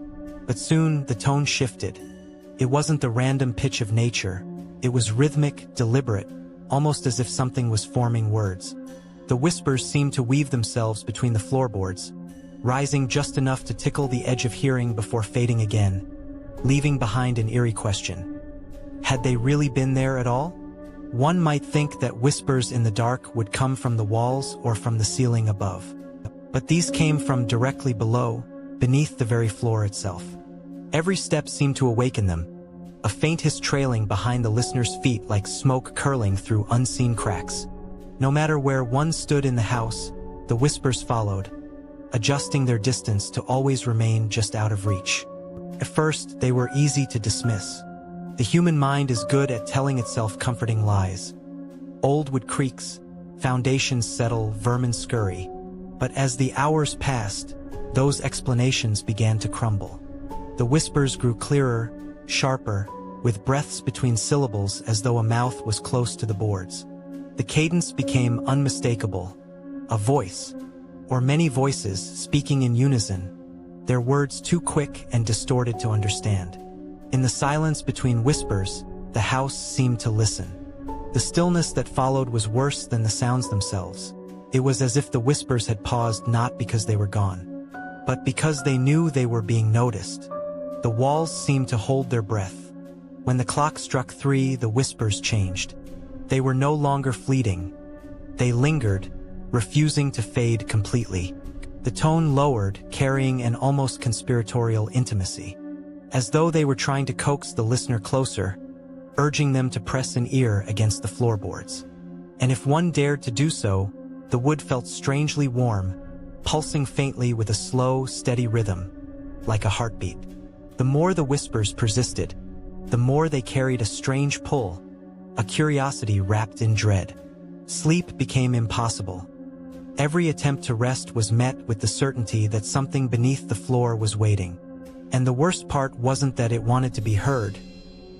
But soon the tone shifted. It wasn't the random pitch of nature. It was rhythmic, deliberate, almost as if something was forming words. The whispers seemed to weave themselves between the floorboards, rising just enough to tickle the edge of hearing before fading again, leaving behind an eerie question. Had they really been there at all? One might think that whispers in the dark would come from the walls or from the ceiling above. But these came from directly below, beneath the very floor itself. Every step seemed to awaken them, a faint hiss trailing behind the listener's feet like smoke curling through unseen cracks. No matter where one stood in the house, the whispers followed, adjusting their distance to always remain just out of reach. At first, they were easy to dismiss. The human mind is good at telling itself comforting lies. Old wood creaks, foundations settle, vermin scurry. But as the hours passed, those explanations began to crumble. The whispers grew clearer, sharper, with breaths between syllables as though a mouth was close to the boards. The cadence became unmistakable, a voice, or many voices speaking in unison, their words too quick and distorted to understand. In the silence between whispers, the house seemed to listen. The stillness that followed was worse than the sounds themselves. It was as if the whispers had paused not because they were gone, but because they knew they were being noticed. The walls seemed to hold their breath. When the clock struck 3, the whispers changed. They were no longer fleeting. They lingered, refusing to fade completely. The tone lowered, carrying an almost conspiratorial intimacy, as though they were trying to coax the listener closer, urging them to press an ear against the floorboards. And if one dared to do so, the wood felt strangely warm, pulsing faintly with a slow, steady rhythm, like a heartbeat. The more the whispers persisted, the more they carried a strange pull, a curiosity wrapped in dread. Sleep became impossible. Every attempt to rest was met with the certainty that something beneath the floor was waiting. And the worst part wasn't that it wanted to be heard,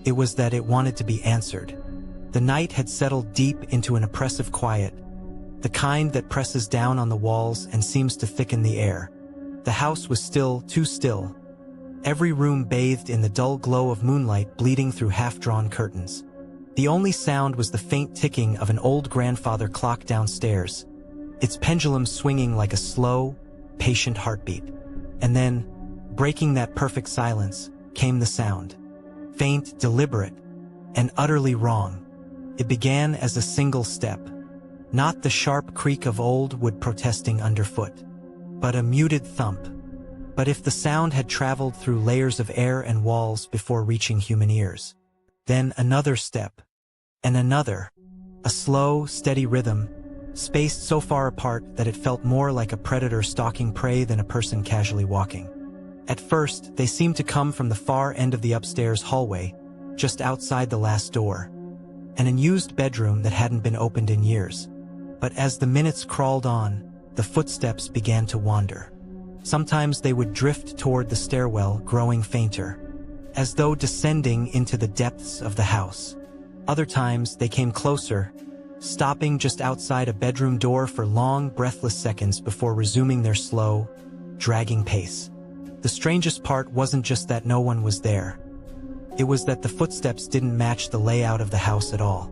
it was that it wanted to be answered. The night had settled deep into an oppressive quiet, the kind that presses down on the walls and seems to thicken the air. The house was still, too still. Every room bathed in the dull glow of moonlight bleeding through half-drawn curtains. The only sound was the faint ticking of an old grandfather clock downstairs, its pendulum swinging like a slow, patient heartbeat. And then, breaking that perfect silence, came the sound. Faint, deliberate, and utterly wrong. It began as a single step. Not the sharp creak of old wood protesting underfoot, but a muted thump. But if the sound had traveled through layers of air and walls before reaching human ears. Then another step, and another. A slow, steady rhythm, spaced so far apart that it felt more like a predator stalking prey than a person casually walking. At first, they seemed to come from the far end of the upstairs hallway, just outside the last door. An unused bedroom that hadn't been opened in years. But as the minutes crawled on, the footsteps began to wander. Sometimes they would drift toward the stairwell, growing fainter, as though descending into the depths of the house. Other times, they came closer, stopping just outside a bedroom door for long, breathless seconds before resuming their slow, dragging pace. The strangest part wasn't just that no one was there. It was that the footsteps didn't match the layout of the house at all.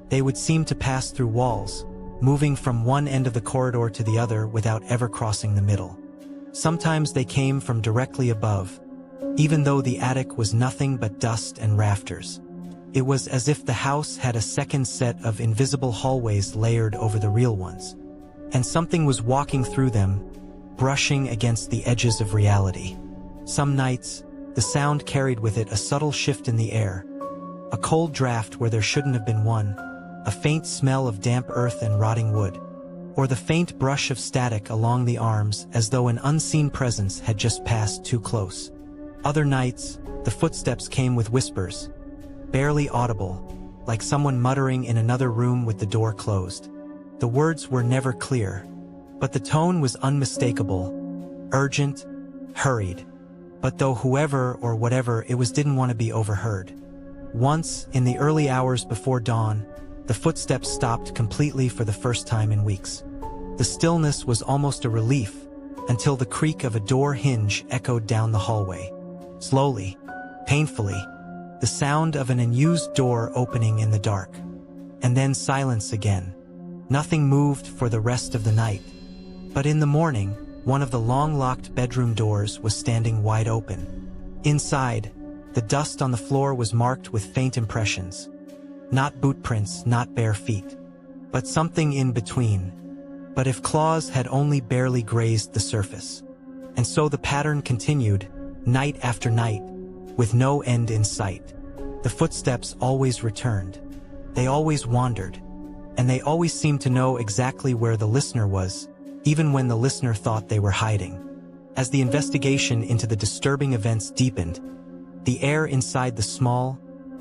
They would seem to pass through walls, moving from one end of the corridor to the other without ever crossing the middle. Sometimes they came from directly above, even though the attic was nothing but dust and rafters. It was as if the house had a second set of invisible hallways layered over the real ones. And something was walking through them, brushing against the edges of reality. Some nights, the sound carried with it a subtle shift in the air. A cold draft where there shouldn't have been one, a faint smell of damp earth and rotting wood, or the faint brush of static along the arms as though an unseen presence had just passed too close. Other nights, the footsteps came with whispers, barely audible, like someone muttering in another room with the door closed. The words were never clear, but the tone was unmistakable, urgent, hurried. But though whoever or whatever it was didn't want to be overheard. Once, in the early hours before dawn, the footsteps stopped completely for the first time in weeks. The stillness was almost a relief, until the creak of a door hinge echoed down the hallway. Slowly, painfully, the sound of an unused door opening in the dark. And then silence again. Nothing moved for the rest of the night. But in the morning, one of the long-locked bedroom doors was standing wide open. Inside, the dust on the floor was marked with faint impressions. Not boot prints, not bare feet, but something in between. But if claws had only barely grazed the surface. And so the pattern continued, night after night, with no end in sight. The footsteps always returned. They always wandered. And they always seemed to know exactly where the listener was, even when the listener thought they were hiding. As the investigation into the disturbing events deepened, the air inside the small,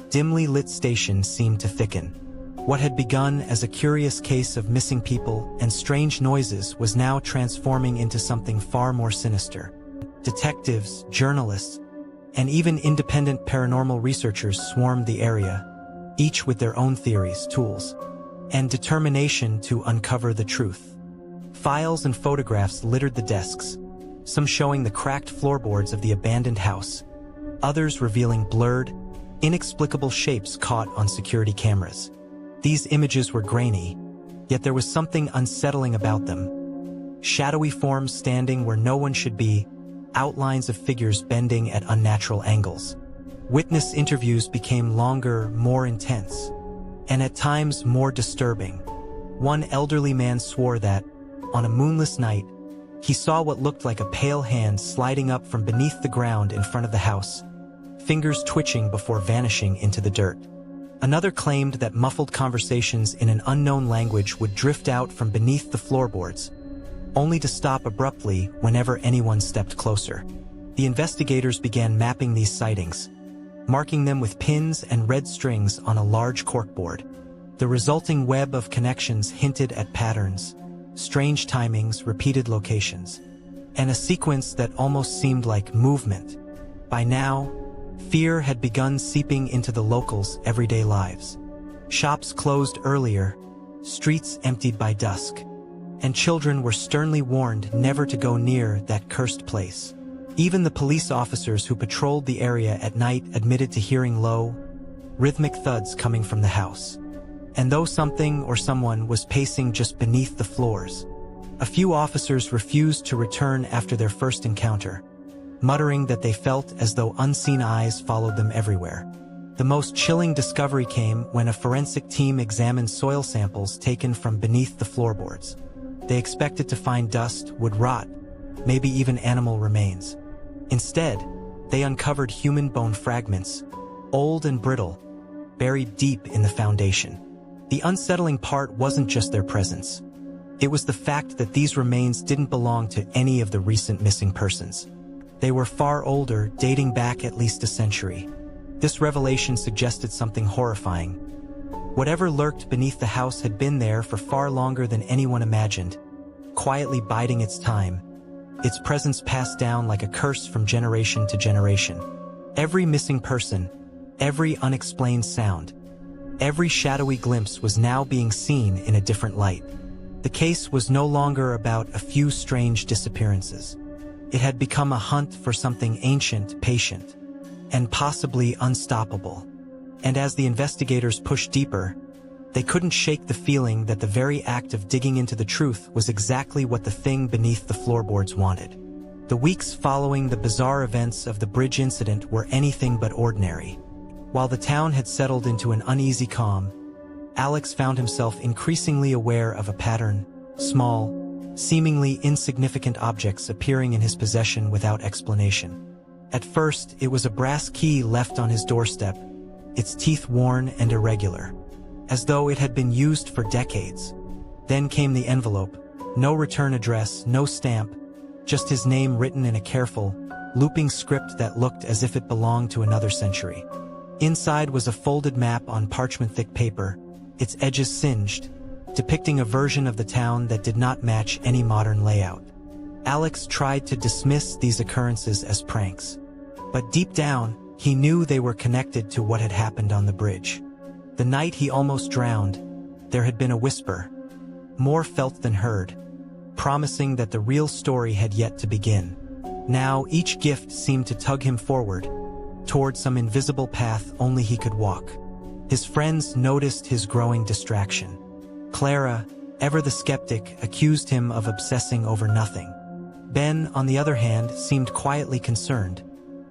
dimly lit station seemed to thicken. What had begun as a curious case of missing people and strange noises was now transforming into something far more sinister. Detectives, journalists, and even independent paranormal researchers swarmed the area, each with their own theories, tools, and determination to uncover the truth. Files and photographs littered the desks, some showing the cracked floorboards of the abandoned house, others revealing blurred, inexplicable shapes caught on security cameras. These images were grainy, yet there was something unsettling about them. Shadowy forms standing where no one should be, outlines of figures bending at unnatural angles. Witness interviews became longer, more intense, and at times more disturbing. One elderly man swore that, on a moonless night, he saw what looked like a pale hand sliding up from beneath the ground in front of the house, fingers twitching before vanishing into the dirt. Another claimed that muffled conversations in an unknown language would drift out from beneath the floorboards, only to stop abruptly whenever anyone stepped closer. The investigators began mapping these sightings, marking them with pins and red strings on a large corkboard. The resulting web of connections hinted at patterns, strange timings, repeated locations, and a sequence that almost seemed like movement. By now, fear had begun seeping into the locals' everyday lives. Shops closed earlier, streets emptied by dusk, and children were sternly warned never to go near that cursed place. Even the police officers who patrolled the area at night admitted to hearing low, rhythmic thuds coming from the house. And though something or someone was pacing just beneath the floors, a few officers refused to return after their first encounter, muttering that they felt as though unseen eyes followed them everywhere. The most chilling discovery came when a forensic team examined soil samples taken from beneath the floorboards. They expected to find dust, wood rot, maybe even animal remains. Instead, they uncovered human bone fragments, old and brittle, buried deep in the foundation. The unsettling part wasn't just their presence. It was the fact that these remains didn't belong to any of the recent missing persons. They were far older, dating back at least a century. This revelation suggested something horrifying. Whatever lurked beneath the house had been there for far longer than anyone imagined, quietly biding its time, its presence passed down like a curse from generation to generation. Every missing person, every unexplained sound, every shadowy glimpse was now being seen in a different light. The case was no longer about a few strange disappearances. It had become a hunt for something ancient, patient, and possibly unstoppable. And as the investigators pushed deeper, they couldn't shake the feeling that the very act of digging into the truth was exactly what the thing beneath the floorboards wanted. The weeks following the bizarre events of the bridge incident were anything but ordinary. While the town had settled into an uneasy calm, Alex found himself increasingly aware of a pattern, small, seemingly insignificant objects appearing in his possession without explanation. At first, it was a brass key left on his doorstep, its teeth worn and irregular, as though it had been used for decades. Then came the envelope, no return address, no stamp, just his name written in a careful, looping script that looked as if it belonged to another century. Inside was a folded map on parchment-thick paper, its edges singed, depicting a version of the town that did not match any modern layout. Alex tried to dismiss these occurrences as pranks, but deep down, he knew they were connected to what had happened on the bridge. The night he almost drowned, there had been a whisper, more felt than heard, promising that the real story had yet to begin. Now each gift seemed to tug him forward, toward some invisible path only he could walk. His friends noticed his growing distraction. Clara, ever the skeptic, accused him of obsessing over nothing. Ben, on the other hand, seemed quietly concerned,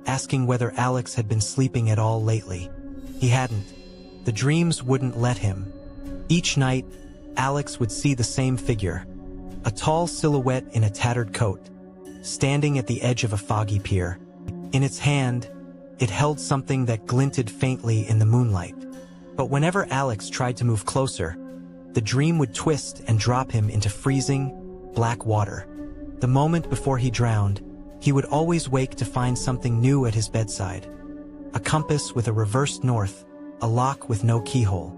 asking whether Alex had been sleeping at all lately. He hadn't. The dreams wouldn't let him. Each night, Alex would see the same figure, a tall silhouette in a tattered coat, standing at the edge of a foggy pier. In its hand, it held something that glinted faintly in the moonlight. But whenever Alex tried to move closer, the dream would twist and drop him into freezing, black water. The moment before he drowned, he would always wake to find something new at his bedside. A compass with a reversed north, a lock with no keyhole,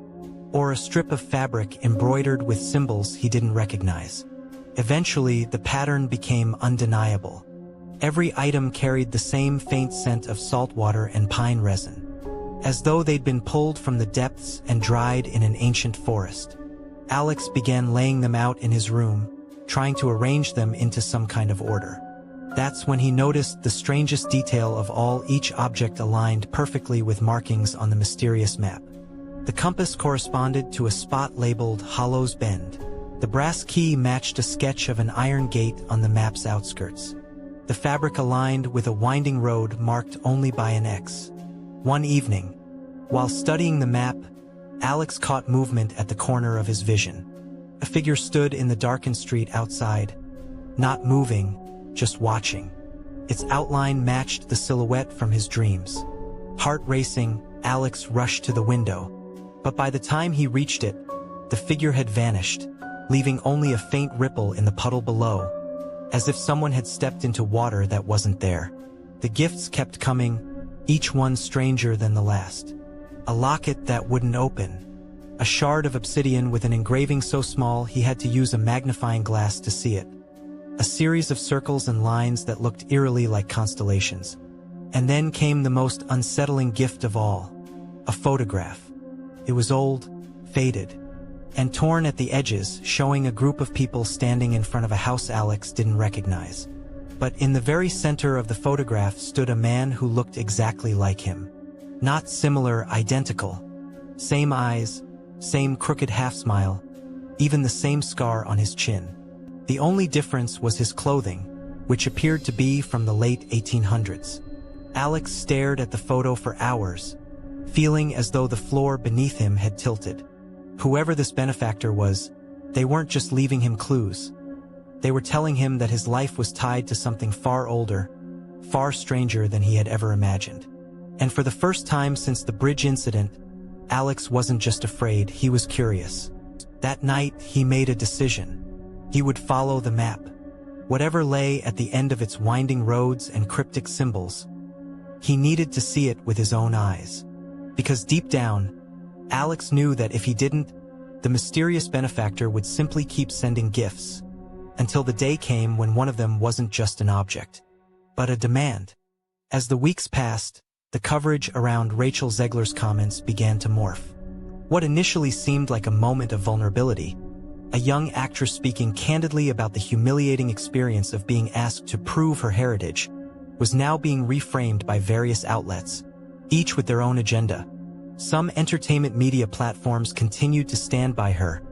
or a strip of fabric embroidered with symbols he didn't recognize. Eventually, the pattern became undeniable. Every item carried the same faint scent of salt water and pine resin, as though they'd been pulled from the depths and dried in an ancient forest. Alex began laying them out in his room, trying to arrange them into some kind of order. That's when he noticed the strangest detail of all: each object aligned perfectly with markings on the mysterious map. The compass corresponded to a spot labeled Hollow's Bend. The brass key matched a sketch of an iron gate on the map's outskirts. The fabric aligned with a winding road marked only by an X. One evening, while studying the map, Alex caught movement at the corner of his vision. A figure stood in the darkened street outside, not moving, just watching. Its outline matched the silhouette from his dreams. Heart racing, Alex rushed to the window. But by the time he reached it, the figure had vanished, leaving only a faint ripple in the puddle below, as if someone had stepped into water that wasn't there. The gifts kept coming, each one stranger than the last. A locket that wouldn't open. A shard of obsidian with an engraving so small he had to use a magnifying glass to see it. A series of circles and lines that looked eerily like constellations. And then came the most unsettling gift of all. A photograph. It was old, faded, and torn at the edges, showing a group of people standing in front of a house Alex didn't recognize. But in the very center of the photograph stood a man who looked exactly like him. Not similar, identical. Same eyes, same crooked half-smile, even the same scar on his chin. The only difference was his clothing, which appeared to be from the late 1800s. Alex stared at the photo for hours, feeling as though the floor beneath him had tilted. Whoever this benefactor was, they weren't just leaving him clues. They were telling him that his life was tied to something far older, far stranger than he had ever imagined. And for the first time since the bridge incident, Alex wasn't just afraid, he was curious. That night, he made a decision. He would follow the map. Whatever lay at the end of its winding roads and cryptic symbols, he needed to see it with his own eyes. Because deep down, Alex knew that if he didn't, the mysterious benefactor would simply keep sending gifts, until the day came when one of them wasn't just an object, but a demand. As the weeks passed, the coverage around Rachel Zegler's comments began to morph. What initially seemed like a moment of vulnerability, a young actress speaking candidly about the humiliating experience of being asked to prove her heritage, was now being reframed by various outlets, each with their own agenda. Some entertainment media platforms continued to stand by her,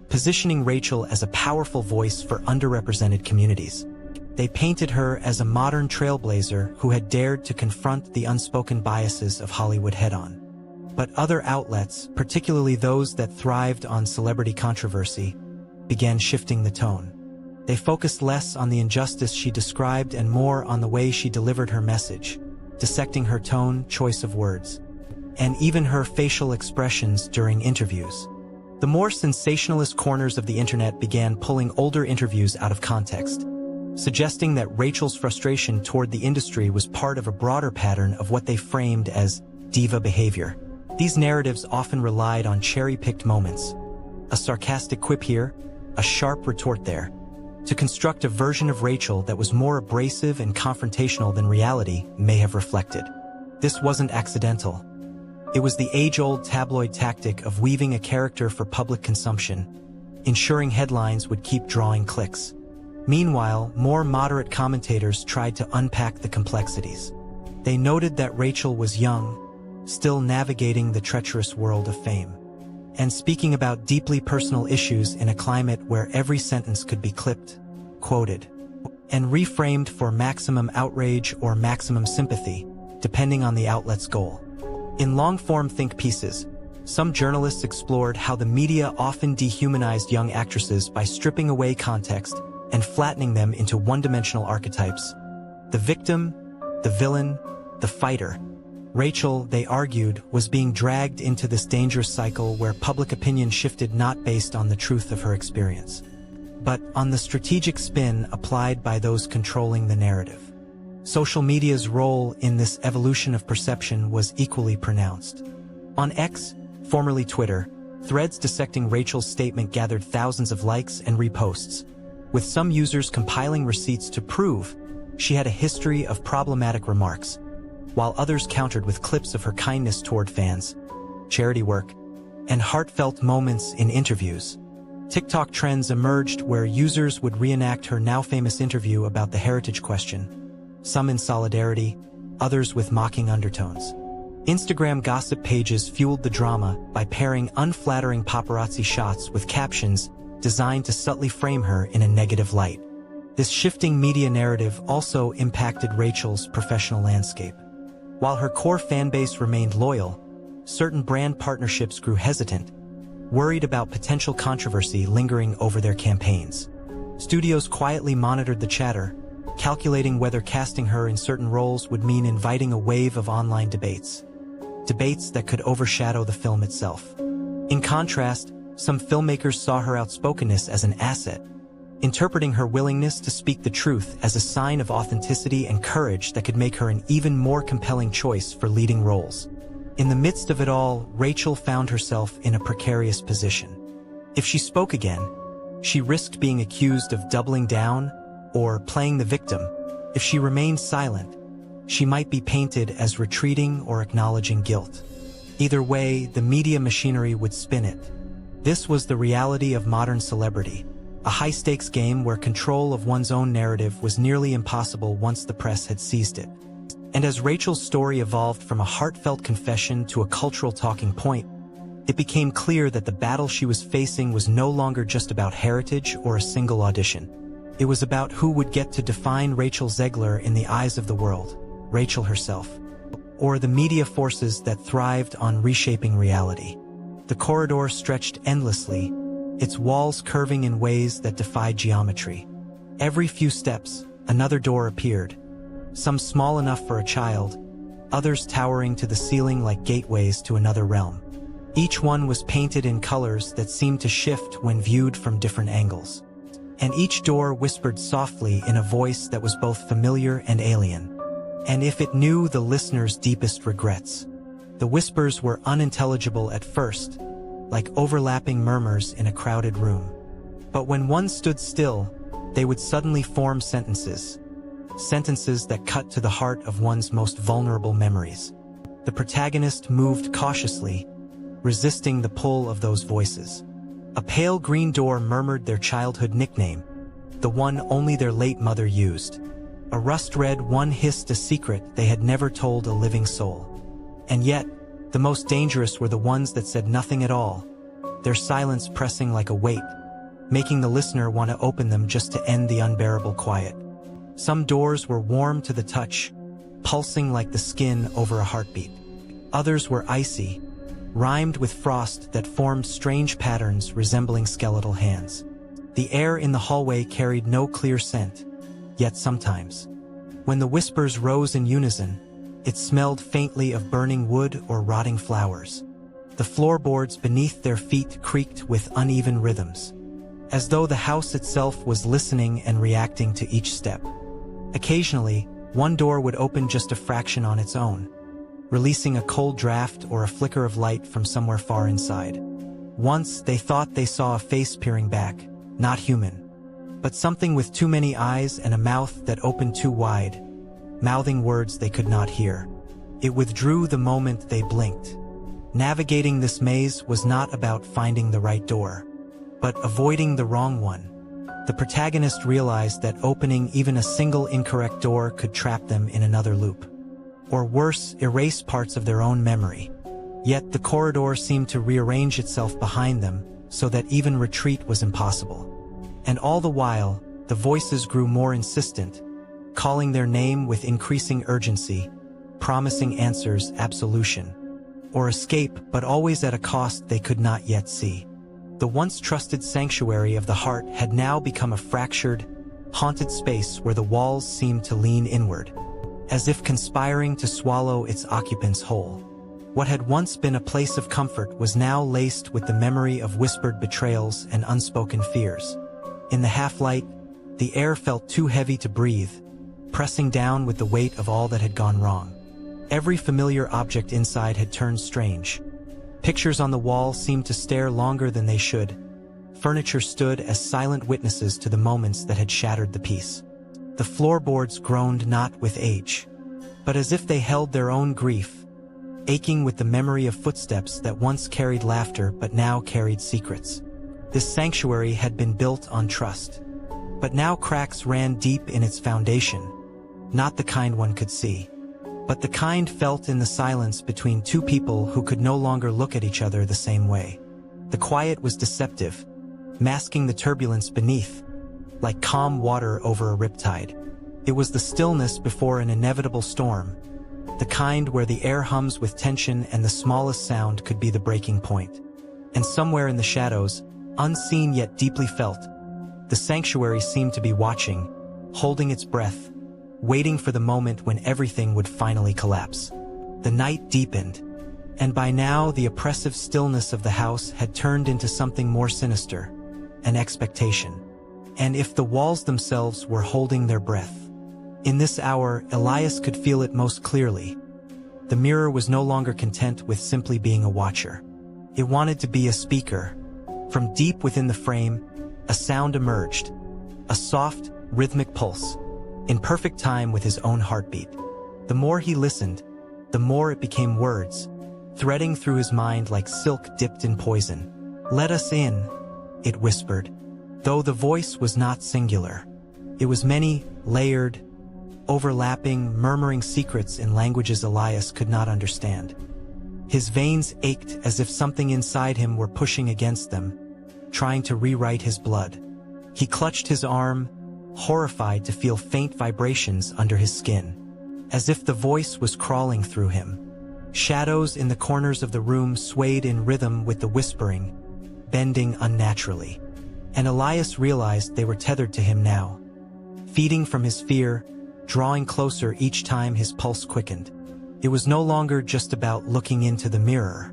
positioning Rachel as a powerful voice for underrepresented communities. They painted her as a modern trailblazer who had dared to confront the unspoken biases of Hollywood head-on. But other outlets, particularly those that thrived on celebrity controversy, began shifting the tone. They focused less on the injustice she described and more on the way she delivered her message, dissecting her tone, choice of words, and even her facial expressions during interviews. The more sensationalist corners of the internet began pulling older interviews out of context, suggesting that Rachel's frustration toward the industry was part of a broader pattern of what they framed as diva behavior. These narratives often relied on cherry-picked moments, a sarcastic quip here, a sharp retort there, to construct a version of Rachel that was more abrasive and confrontational than reality may have reflected. This wasn't accidental. It was the age-old tabloid tactic of weaving a character for public consumption, ensuring headlines would keep drawing clicks. Meanwhile, more moderate commentators tried to unpack the complexities. They noted that Rachel was young, still navigating the treacherous world of fame, and speaking about deeply personal issues in a climate where every sentence could be clipped, quoted, and reframed for maximum outrage or maximum sympathy, depending on the outlet's goal. In long-form think pieces, some journalists explored how the media often dehumanized young actresses by stripping away context and flattening them into one-dimensional archetypes. The victim, the villain, the fighter. Rachel, they argued, was being dragged into this dangerous cycle where public opinion shifted not based on the truth of her experience, but on the strategic spin applied by those controlling the narrative. Social media's role in this evolution of perception was equally pronounced. On X, formerly Twitter, threads dissecting Rachel's statement gathered thousands of likes and reposts, with some users compiling receipts to prove she had a history of problematic remarks, while others countered with clips of her kindness toward fans, charity work, and heartfelt moments in interviews. TikTok trends emerged where users would reenact her now famous interview about the heritage question, some in solidarity, others with mocking undertones. Instagram gossip pages fueled the drama by pairing unflattering paparazzi shots with captions designed to subtly frame her in a negative light. This shifting media narrative also impacted Rachel's professional landscape. While her core fanbase remained loyal, certain brand partnerships grew hesitant, worried about potential controversy lingering over their campaigns. Studios quietly monitored the chatter, calculating whether casting her in certain roles would mean inviting a wave of online debates that could overshadow the film itself. In contrast, some filmmakers saw her outspokenness as an asset, interpreting her willingness to speak the truth as a sign of authenticity and courage that could make her an even more compelling choice for leading roles. In the midst of it all, Rachel found herself in a precarious position. If she spoke again, she risked being accused of doubling down or playing the victim. If she remained silent, she might be painted as retreating or acknowledging guilt. Either way, the media machinery would spin it. This was the reality of modern celebrity, a high-stakes game where control of one's own narrative was nearly impossible once the press had seized it. And as Rachel's story evolved from a heartfelt confession to a cultural talking point, it became clear that the battle she was facing was no longer just about heritage or a single audition. It was about who would get to define Rachel Zegler in the eyes of the world, Rachel herself, or the media forces that thrived on reshaping reality. The corridor stretched endlessly, its walls curving in ways that defied geometry. Every few steps, another door appeared, some small enough for a child, others towering to the ceiling like gateways to another realm. Each one was painted in colors that seemed to shift when viewed from different angles. And each door whispered softly in a voice that was both familiar and alien. And if it knew the listener's deepest regrets. The whispers were unintelligible at first, like overlapping murmurs in a crowded room. But when one stood still, they would suddenly form sentences that cut to the heart of one's most vulnerable memories. The protagonist moved cautiously, resisting the pull of those voices. A pale green door murmured their childhood nickname, the one only their late mother used. A rust-red one hissed a secret they had never told a living soul. And yet, the most dangerous were the ones that said nothing at all, their silence pressing like a weight, making the listener want to open them just to end the unbearable quiet. Some doors were warm to the touch, pulsing like the skin over a heartbeat. Others were icy, rimed with frost that formed strange patterns resembling skeletal hands. The air in the hallway carried no clear scent, yet sometimes, when the whispers rose in unison, it smelled faintly of burning wood or rotting flowers. The floorboards beneath their feet creaked with uneven rhythms, as though the house itself was listening and reacting to each step. Occasionally, one door would open just a fraction on its own, releasing a cold draft or a flicker of light from somewhere far inside. Once they thought they saw a face peering back, not human, but something with too many eyes and a mouth that opened too wide, mouthing words they could not hear. It withdrew the moment they blinked. Navigating this maze was not about finding the right door, but avoiding the wrong one. The protagonist realized that opening even a single incorrect door could trap them in another loop, or worse, erase parts of their own memory. Yet the corridor seemed to rearrange itself behind them so that even retreat was impossible. And all the while, the voices grew more insistent, calling their name with increasing urgency, promising answers, absolution, or escape, but always at a cost they could not yet see. The once trusted sanctuary of the heart had now become a fractured, haunted space where the walls seemed to lean inward, as if conspiring to swallow its occupants whole. What had once been a place of comfort was now laced with the memory of whispered betrayals and unspoken fears. In the half-light, the air felt too heavy to breathe, pressing down with the weight of all that had gone wrong. Every familiar object inside had turned strange. Pictures on the wall seemed to stare longer than they should. Furniture stood as silent witnesses to the moments that had shattered the peace. The floorboards groaned not with age, but as if they held their own grief, aching with the memory of footsteps that once carried laughter but now carried secrets. This sanctuary had been built on trust, but now cracks ran deep in its foundation, not the kind one could see, but the kind felt in the silence between two people who could no longer look at each other the same way. The quiet was deceptive, masking the turbulence beneath, like calm water over a riptide. It was the stillness before an inevitable storm, the kind where the air hums with tension and the smallest sound could be the breaking point. And somewhere in the shadows, unseen yet deeply felt, the sanctuary seemed to be watching, holding its breath, waiting for the moment when everything would finally collapse. The night deepened, and by now the oppressive stillness of the house had turned into something more sinister, an expectation. And if the walls themselves were holding their breath. In this hour, Elias could feel it most clearly. The mirror was no longer content with simply being a watcher. It wanted to be a speaker. From deep within the frame, a sound emerged, a soft, rhythmic pulse, in perfect time with his own heartbeat. The more he listened, the more it became words, threading through his mind like silk dipped in poison. "Let us in," it whispered, though the voice was not singular. It was many, layered, overlapping, murmuring secrets in languages Elias could not understand. His veins ached as if something inside him were pushing against them, trying to rewrite his blood. He clutched his arm, horrified to feel faint vibrations under his skin, as if the voice was crawling through him. Shadows in the corners of the room swayed in rhythm with the whispering, bending unnaturally. And Elias realized they were tethered to him now, feeding from his fear, drawing closer each time his pulse quickened. It was no longer just about looking into the mirror.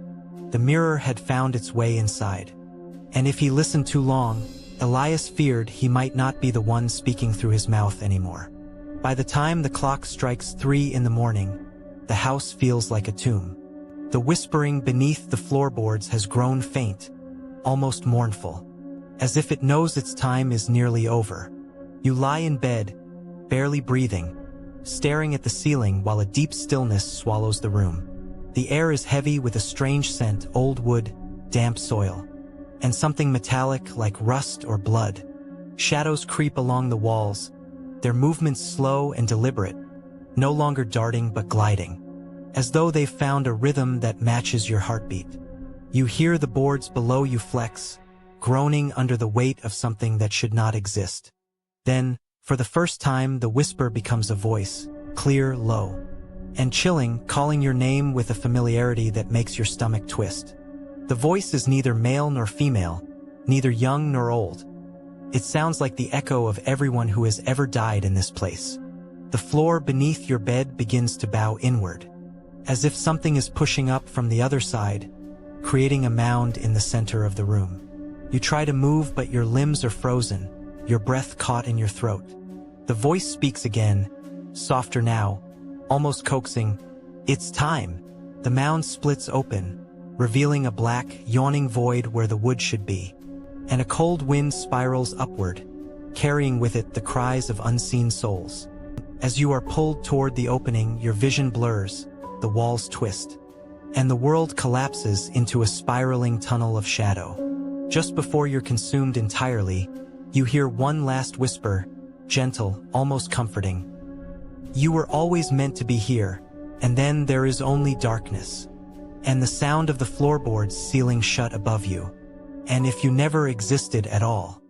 The mirror had found its way inside. And if he listened too long, Elias feared he might not be the one speaking through his mouth anymore. By the time the clock strikes 3 in the morning, the house feels like a tomb. The whispering beneath the floorboards has grown faint, almost mournful, as if it knows its time is nearly over. You lie in bed, barely breathing, staring at the ceiling while a deep stillness swallows the room. The air is heavy with a strange scent, old wood, damp soil, and something metallic like rust or blood. Shadows creep along the walls, their movements slow and deliberate, no longer darting but gliding, as though they've found a rhythm that matches your heartbeat. You hear the boards below you flex, groaning under the weight of something that should not exist. Then, for the first time, the whisper becomes a voice, clear, low, and chilling, calling your name with a familiarity that makes your stomach twist. The voice is neither male nor female, neither young nor old. It sounds like the echo of everyone who has ever died in this place. The floor beneath your bed begins to bow inward, as if something is pushing up from the other side, creating a mound in the center of the room. You try to move, but your limbs are frozen, your breath caught in your throat. The voice speaks again, softer now, almost coaxing. "It's time." The mound splits open, revealing a black, yawning void where the wood should be. And a cold wind spirals upward, carrying with it the cries of unseen souls. As you are pulled toward the opening, your vision blurs, the walls twist, and the world collapses into a spiraling tunnel of shadow. Just before you're consumed entirely, you hear one last whisper, gentle, almost comforting. "You were always meant to be here," and then there is only darkness, and the sound of the floorboards sealing shut above you. And if you never existed at all.